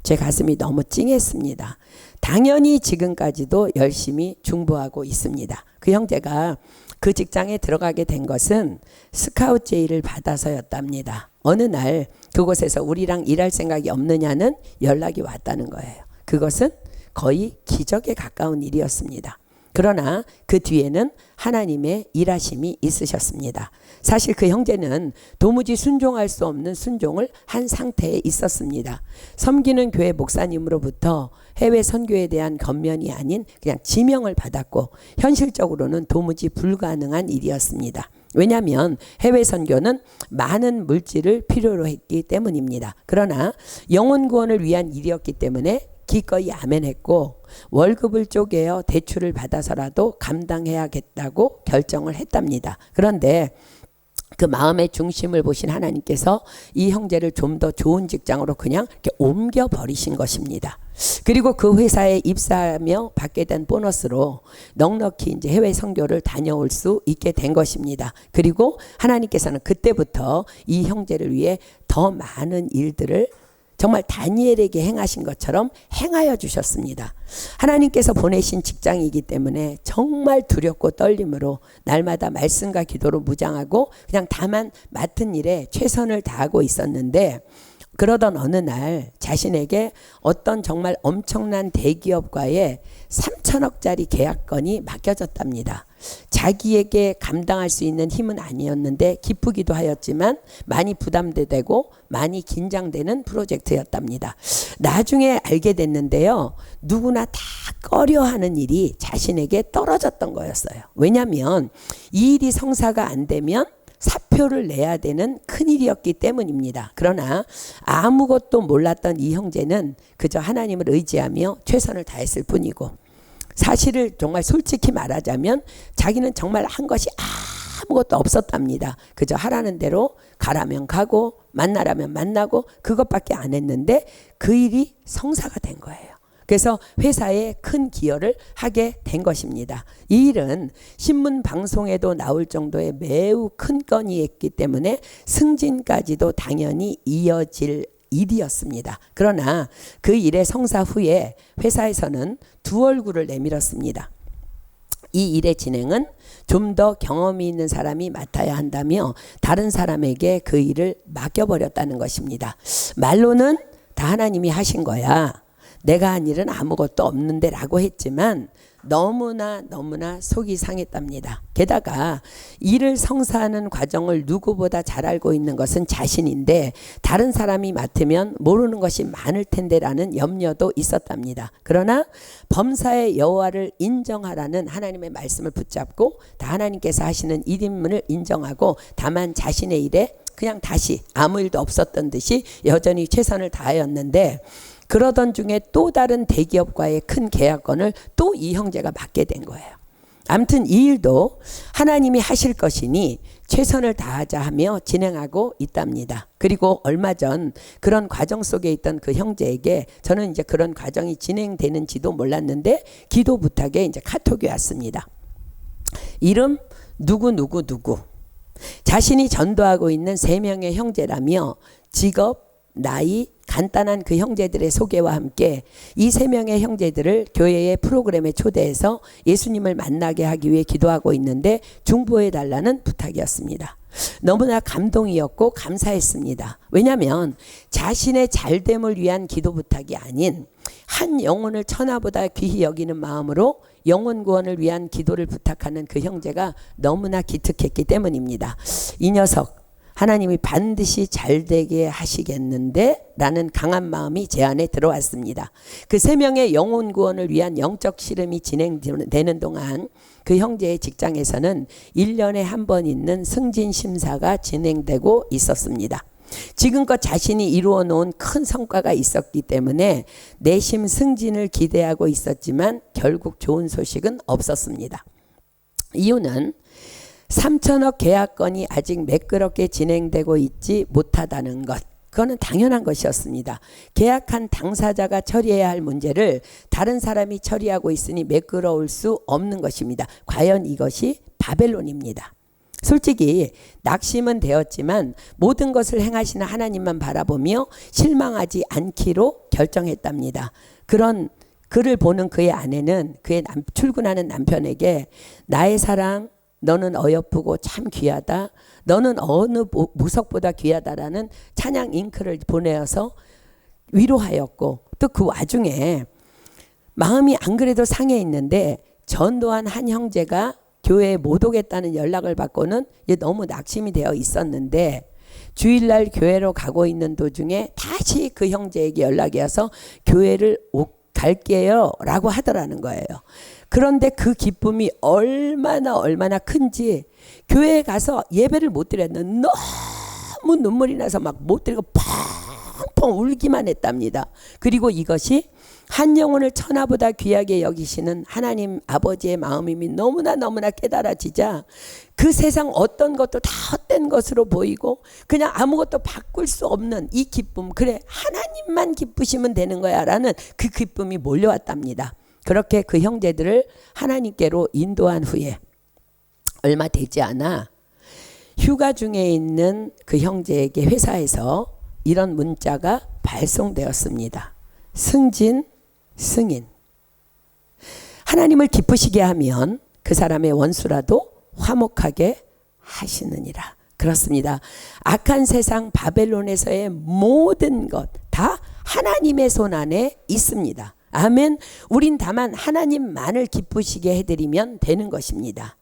제 가슴이 너무 찡했습니다. 당연히 지금까지도 열심히 중보하고 있습니다. 그 형제가 그 직장에 들어가게 된 것은 스카우트 제의를 받아서였답니다. 어느 날 그곳에서 우리랑 일할 생각이 없느냐는 연락이 왔다는 거예요. 그것은 거의 기적에 가까운 일이었습니다. 그러나 그 뒤에는 하나님의 일하심이 있으셨습니다. 사실 그 형제는 도무지 순종할 수 없는 순종을 한 상태에 있었습니다. 섬기는 교회 목사님으로부터 해외 선교에 대한 권면이 아닌 그냥 지명을 받았고 현실적으로는 도무지 불가능한 일이었습니다. 왜냐하면 해외 선교는 많은 물질을 필요로 했기 때문입니다. 그러나 영혼 구원을 위한 일이었기 때문에 기꺼이 아멘했고 월급을 쪼개어 대출을 받아서라도 감당해야겠다고 결정을 했답니다. 그런데 그 마음의 중심을 보신 하나님께서 이 형제를 좀 더 좋은 직장으로 그냥 이렇게 옮겨버리신 것입니다. 그리고 그 회사에 입사하며 받게 된 보너스로 넉넉히 이제 해외 선교를 다녀올 수 있게 된 것입니다. 그리고 하나님께서는 그때부터 이 형제를 위해 더 많은 일들을 정말 다니엘에게 행하신 것처럼 행하여 주셨습니다. 하나님께서 보내신 직장이기 때문에 정말 두렵고 떨림으로 날마다 말씀과 기도로 무장하고 그냥 다만 맡은 일에 최선을 다하고 있었는데 그러던 어느 날 자신에게 어떤 정말 엄청난 대기업과의 3천억짜리 계약건이 맡겨졌답니다. 자기에게 감당할 수 있는 힘은 아니었는데 기쁘기도 하였지만 많이 부담되고 많이 긴장되는 프로젝트였답니다. 나중에 알게 됐는데요. 누구나 다 꺼려하는 일이 자신에게 떨어졌던 거였어요. 왜냐하면 이 일이 성사가 안 되면 사표를 내야 되는 큰일이었기 때문입니다. 그러나 아무것도 몰랐던 이 형제는 그저 하나님을 의지하며 최선을 다했을 뿐이고 사실을 정말 솔직히 말하자면 자기는 정말 한 것이 아무것도 없었답니다. 그저 하라는 대로 가라면 가고 만나라면 만나고 그것밖에 안 했는데 그 일이 성사가 된 거예요. 그래서 회사에 큰 기여를 하게 된 것입니다. 이 일은 신문 방송에도 나올 정도의 매우 큰 건이었기 때문에 승진까지도 당연히 이어질 일이었습니다. 그러나 그 일의 성사 후에 회사에서는 두 얼굴을 내밀었습니다. 이 일의 진행은 좀 더 경험이 있는 사람이 맡아야 한다며 다른 사람에게 그 일을 맡겨버렸다는 것입니다. 말로는 다 하나님이 하신 거야. 내가 한 일은 아무것도 없는데 라고 했지만 너무나 속이 상했답니다. 게다가 일을 성사하는 과정을 누구보다 잘 알고 있는 것은 자신인데 다른 사람이 맡으면 모르는 것이 많을 텐데라는 염려도 있었답니다. 그러나 범사의 여호와를 인정하라는 하나님의 말씀을 붙잡고 다 하나님께서 하시는 일임을 인정하고 다만 자신의 일에 그냥 다시 아무 일도 없었던 듯이 여전히 최선을 다하였는데 그러던 중에 또 다른 대기업과의 큰 계약건을 또 이 형제가 맡게 된 거예요. 아무튼 이 일도 하나님이 하실 것이니 최선을 다하자 하며 진행하고 있답니다. 그리고 얼마 전 그런 과정 속에 있던 그 형제에게 저는 이제 그런 과정이 진행되는지도 몰랐는데 기도 부탁에 이제 카톡이 왔습니다. 이름 누구 자신이 전도하고 있는 3명의 형제라며 직업, 나이, 간단한 그 형제들의 소개와 함께 이 3명의 형제들을 교회의 프로그램에 초대해서 예수님을 만나게 하기 위해 기도하고 있는데 중보해 달라는 부탁이었습니다. 너무나 감동이었고 감사했습니다. 왜냐하면 자신의 잘됨을 위한 기도 부탁이 아닌 한 영혼을 천하보다 귀히 여기는 마음으로 영혼 구원을 위한 기도를 부탁하는 그 형제가 너무나 기특했기 때문입니다. 이 녀석 하나님이 반드시 잘되게 하시겠는데 라는 강한 마음이 제 안에 들어왔습니다. 그 3명의 영혼 구원을 위한 영적 실험이 진행되는 동안 그 형제의 직장에서는 1년에 한 번 있는 승진 심사가 진행되고 있었습니다. 지금껏 자신이 이루어 놓은 큰 성과가 있었기 때문에 내심 승진을 기대하고 있었지만 결국 좋은 소식은 없었습니다. 이유는 3천억 계약건이 아직 매끄럽게 진행되고 있지 못하다는 것. 그거는 당연한 것이었습니다. 계약한 당사자가 처리해야 할 문제를 다른 사람이 처리하고 있으니 매끄러울 수 없는 것입니다. 과연 이것이 바벨론입니다. 솔직히 낙심은 되었지만 모든 것을 행하시는 하나님만 바라보며 실망하지 않기로 결정했답니다. 그런 그를 보는 그의 아내는 그의 출근하는 남편에게 나의 사랑 너는 어여쁘고 참 귀하다. 너는 어느 무석보다 귀하다라는 찬양 잉크를 보내어서 위로하였고 또 그 와중에 마음이 안 그래도 상해 있는데 전도한 한 형제가 교회에 못 오겠다는 연락을 받고는 너무 낙심이 되어 있었는데 주일날 교회로 가고 있는 도중에 다시 그 형제에게 연락이 와서 교회를 갈게요 라고 하더라는 거예요. 그런데 그 기쁨이 얼마나 큰지 교회에 가서 예배를 못 드렸는데 너무 눈물이 나서 막 못 드리고 펑펑 울기만 했답니다. 그리고 이것이 한 영혼을 천하보다 귀하게 여기시는 하나님 아버지의 마음임이 너무나 깨달아지자 그 세상 어떤 것도 다 헛된 것으로 보이고 그냥 아무것도 바꿀 수 없는 이 기쁨, 그래 하나님만 기쁘시면 되는 거야 라는 그 기쁨이 몰려왔답니다. 그렇게 그 형제들을 하나님께로 인도한 후에 얼마 되지 않아 휴가 중에 있는 그 형제에게 회사에서 이런 문자가 발송되었습니다. 승진, 승인. 하나님을 기쁘시게 하면 그 사람의 원수라도 화목하게 하시느니라. 그렇습니다. 악한 세상 바벨론에서의 모든 것 다 하나님의 손 안에 있습니다. 아멘. 우린 다만 하나님만을 기쁘시게 해드리면 되는 것입니다.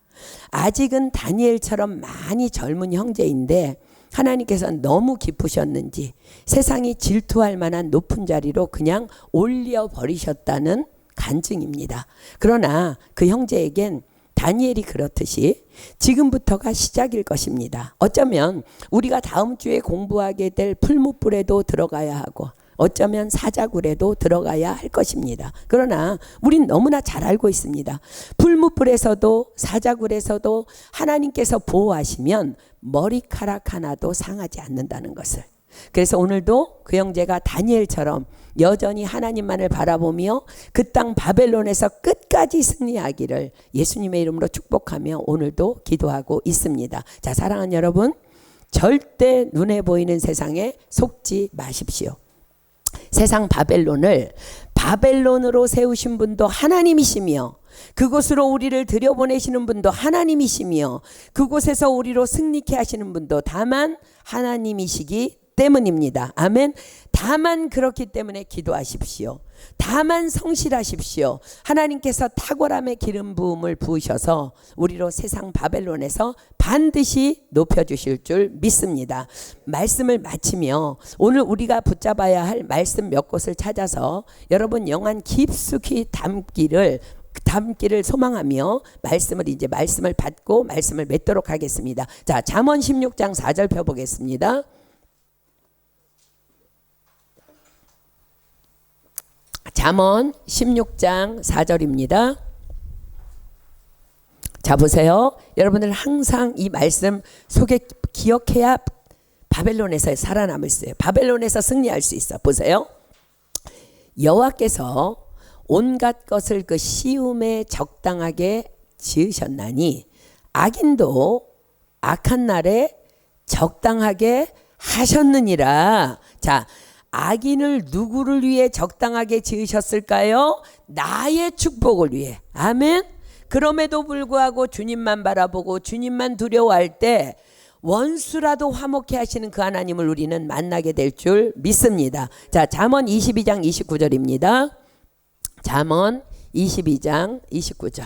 아직은 다니엘처럼 많이 젊은 형제인데 하나님께서 너무 기쁘셨는지 세상이 질투할 만한 높은 자리로 그냥 올려버리셨다는 간증입니다. 그러나 그 형제에겐 다니엘이 그렇듯이 지금부터가 시작일 것입니다. 어쩌면 우리가 다음 주에 공부하게 될 풀무불에도 들어가야 하고 어쩌면 사자굴에도 들어가야 할 것입니다. 그러나 우린 너무나 잘 알고 있습니다. 풀무불에서도 사자굴에서도 하나님께서 보호하시면 머리카락 하나도 상하지 않는다는 것을. 그래서 오늘도 그 형제가 다니엘처럼 여전히 하나님만을 바라보며 그 땅 바벨론에서 끝까지 승리하기를 예수님의 이름으로 축복하며 오늘도 기도하고 있습니다. 자, 사랑하는 여러분, 절대 눈에 보이는 세상에 속지 마십시오. 세상 바벨론을 바벨론으로 세우신 분도 하나님이시며 그곳으로 우리를 들여보내시는 분도 하나님이시며 그곳에서 우리로 승리케 하시는 분도 다만 하나님이시기 때문입니다. 아멘. 다만 그렇기 때문에 기도하십시오. 다만 성실하십시오. 하나님께서 탁월함의 기름 부음을 부으셔서 우리로 세상 바벨론에서 반드시 높여주실 줄 믿습니다. 말씀을 마치며 오늘 우리가 붙잡아야 할 말씀 몇 곳을 찾아서 여러분 영안 깊숙이 담기를 소망하며 말씀을 받고 말씀을 맺도록 하겠습니다. 자, 잠언 16장 4절 펴보겠습니다. 잠언 16장 4절입니다. 자, 보세요. 여러분들 항상 이 말씀 속에 기억해야 바벨론에서 살아남을 수 있어요. 바벨론에서 승리할 수 있어. 보세요. 여호와께서 온갖 것을 그 시움에 적당하게 지으셨나니 악인도 악한 날에 적당하게 하셨느니라. 자, 악인을 누구를 위해 적당하게 지으셨을까요? 나의 축복을 위해. 아멘. 그럼에도 불구하고 주님만 바라보고 주님만 두려워할 때 원수라도 화목해 하시는 그 하나님을 우리는 만나게 될 줄 믿습니다. 자, 잠언 22장 29절입니다. 잠언 22장 29절.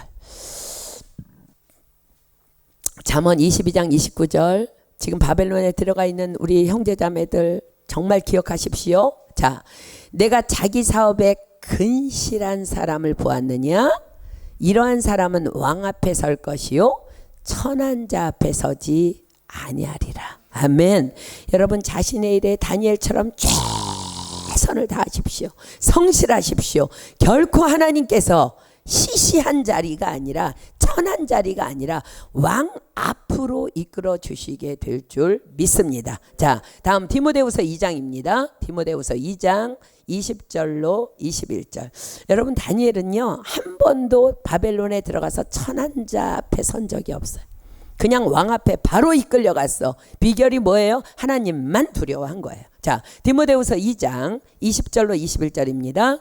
잠언 22장 29절. 지금 바벨론에 들어가 있는 우리 형제자매들 정말 기억하십시오. 자, 내가 자기 사업에 근실한 사람을 보았느냐? 이러한 사람은 왕 앞에 설 것이요 천한 자 앞에 서지 아니하리라. 아멘. 여러분 자신의 일에 다니엘처럼 최선을 다하십시오. 성실하십시오. 결코 하나님께서 시시한 자리가 아니라 천한 자리가 아니라 왕 앞으로 이끌어 주시게 될 줄 믿습니다. 자, 다음 디모데후서 2장입니다. 디모데후서 2장 20절로 21절. 여러분 다니엘은요 한 번도 바벨론에 들어가서 천한 자 앞에 선 적이 없어요. 그냥 왕 앞에 바로 이끌려갔어. 비결이 뭐예요? 하나님만 두려워한 거예요. 자, 디모데후서 2장 20절로 21절입니다.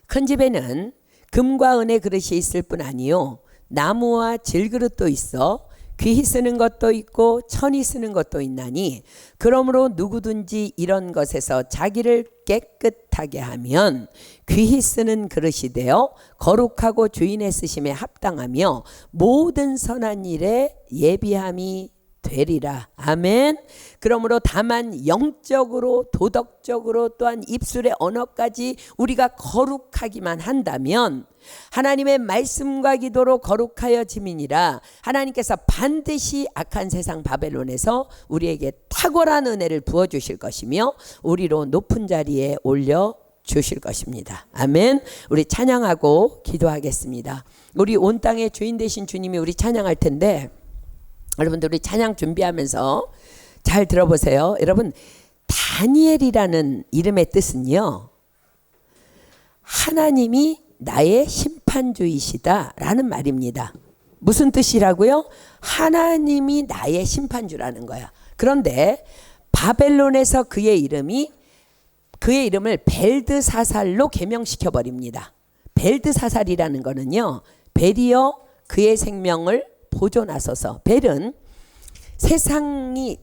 큰 집에는 금과 은의 그릇이 있을 뿐 아니요 나무와 질그릇도 있어 귀히 쓰는 것도 있고 천히 쓰는 것도 있나니 그러므로 누구든지 이런 것에서 자기를 깨끗하게 못하게 하면 귀히 쓰는 그릇이 되어 거룩하고 주인의 쓰심에 합당하며 모든 선한 일에 예비함이 되리라. 아멘. 그러므로 다만 영적으로 도덕적으로 또한 입술의 언어까지 우리가 거룩하기만 한다면 하나님의 말씀과 기도로 거룩하여짐이니라. 하나님께서 반드시 악한 세상 바벨론에서 우리에게 탁월한 은혜를 부어주실 것이며 우리로 높은 자리에 올려 주실 것입니다. 아멘. 우리 찬양하고 기도하겠습니다. 우리 온 땅의 주인 되신 주님이 우리 찬양할 텐데 여러분들 우리 찬양 준비하면서 잘 들어보세요. 여러분 다니엘이라는 이름의 뜻은요, 하나님이 나의 심판주이시다 라는 말입니다. 무슨 뜻이라고요? 하나님이 나의 심판주라는 거야. 그런데 바벨론에서 그의 이름을 벨드사살로 개명시켜 버립니다. 벨드사살이라는 거는요, 벨이여 그의 생명을 보존하소서. 벨은 세상이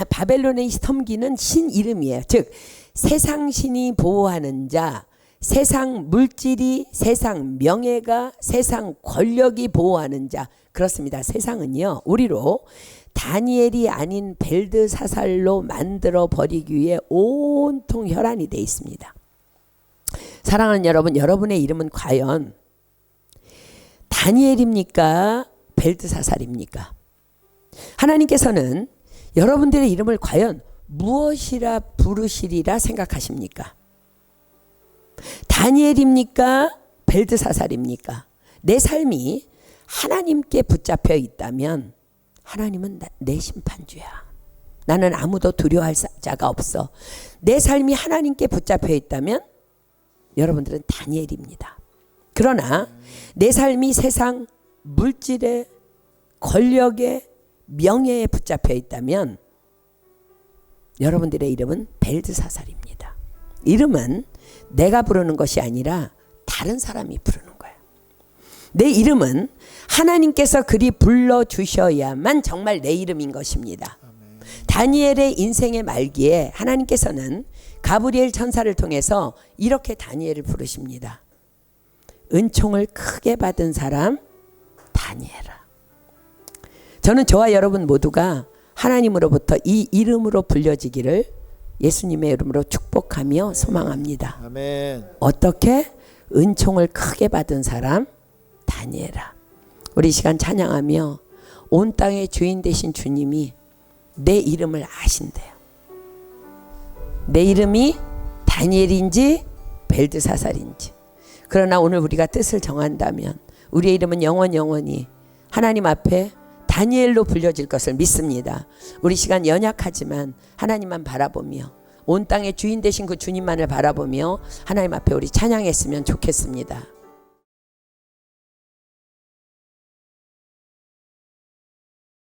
바벨론의 섬기는 신 이름이에요. 즉 세상 신이 보호하는 자, 세상 물질이, 세상 명예가, 세상 권력이 보호하는 자. 그렇습니다. 세상은요 우리로 다니엘이 아닌 벨드사살로 만들어 버리기 위해 온통 혈안이 돼 있습니다. 사랑하는 여러분, 여러분의 이름은 과연 다니엘입니까? 벨드사살입니까? 하나님께서는 여러분들의 이름을 과연 무엇이라 부르시리라 생각하십니까? 다니엘입니까? 벨드사살입니까? 내 삶이 하나님께 붙잡혀 있다면 하나님은 내 심판주야. 나는 아무도 두려워할 자가 없어. 내 삶이 하나님께 붙잡혀 있다면 여러분들은 다니엘입니다. 그러나 내 삶이 세상 물질에, 권력에, 명예에 붙잡혀 있다면 여러분들의 이름은 벨드사살입니다. 이름은 내가 부르는 것이 아니라 다른 사람이 부르는 거예요. 내 이름은 하나님께서 그리 불러주셔야만 정말 내 이름인 것입니다. 다니엘의 인생의 말기에 하나님께서는 가브리엘 천사를 통해서 이렇게 다니엘을 부르십니다. 은총을 크게 받은 사람 다니엘아. 저는 저와 여러분 모두가 하나님으로부터 이 이름으로 불려지기를 예수님의 이름으로 축복하며 소망합니다. 아멘. 어떻게? 은총을 크게 받은 사람 다니엘아. 우리 이 시간 찬양하며 온 땅의 주인 되신 주님이 내 이름을 아신대요. 내 이름이 다니엘인지 벨드사살인지. 그러나 오늘 우리가 뜻을 정한다면 우리의 이름은 영원히 하나님 앞에 다니엘로 불려질 것을 믿습니다. 우리 시간 연약하지만 하나님만 바라보며 온 땅의 주인 되신 그 주님만을 바라보며 하나님 앞에 우리 찬양했으면 좋겠습니다.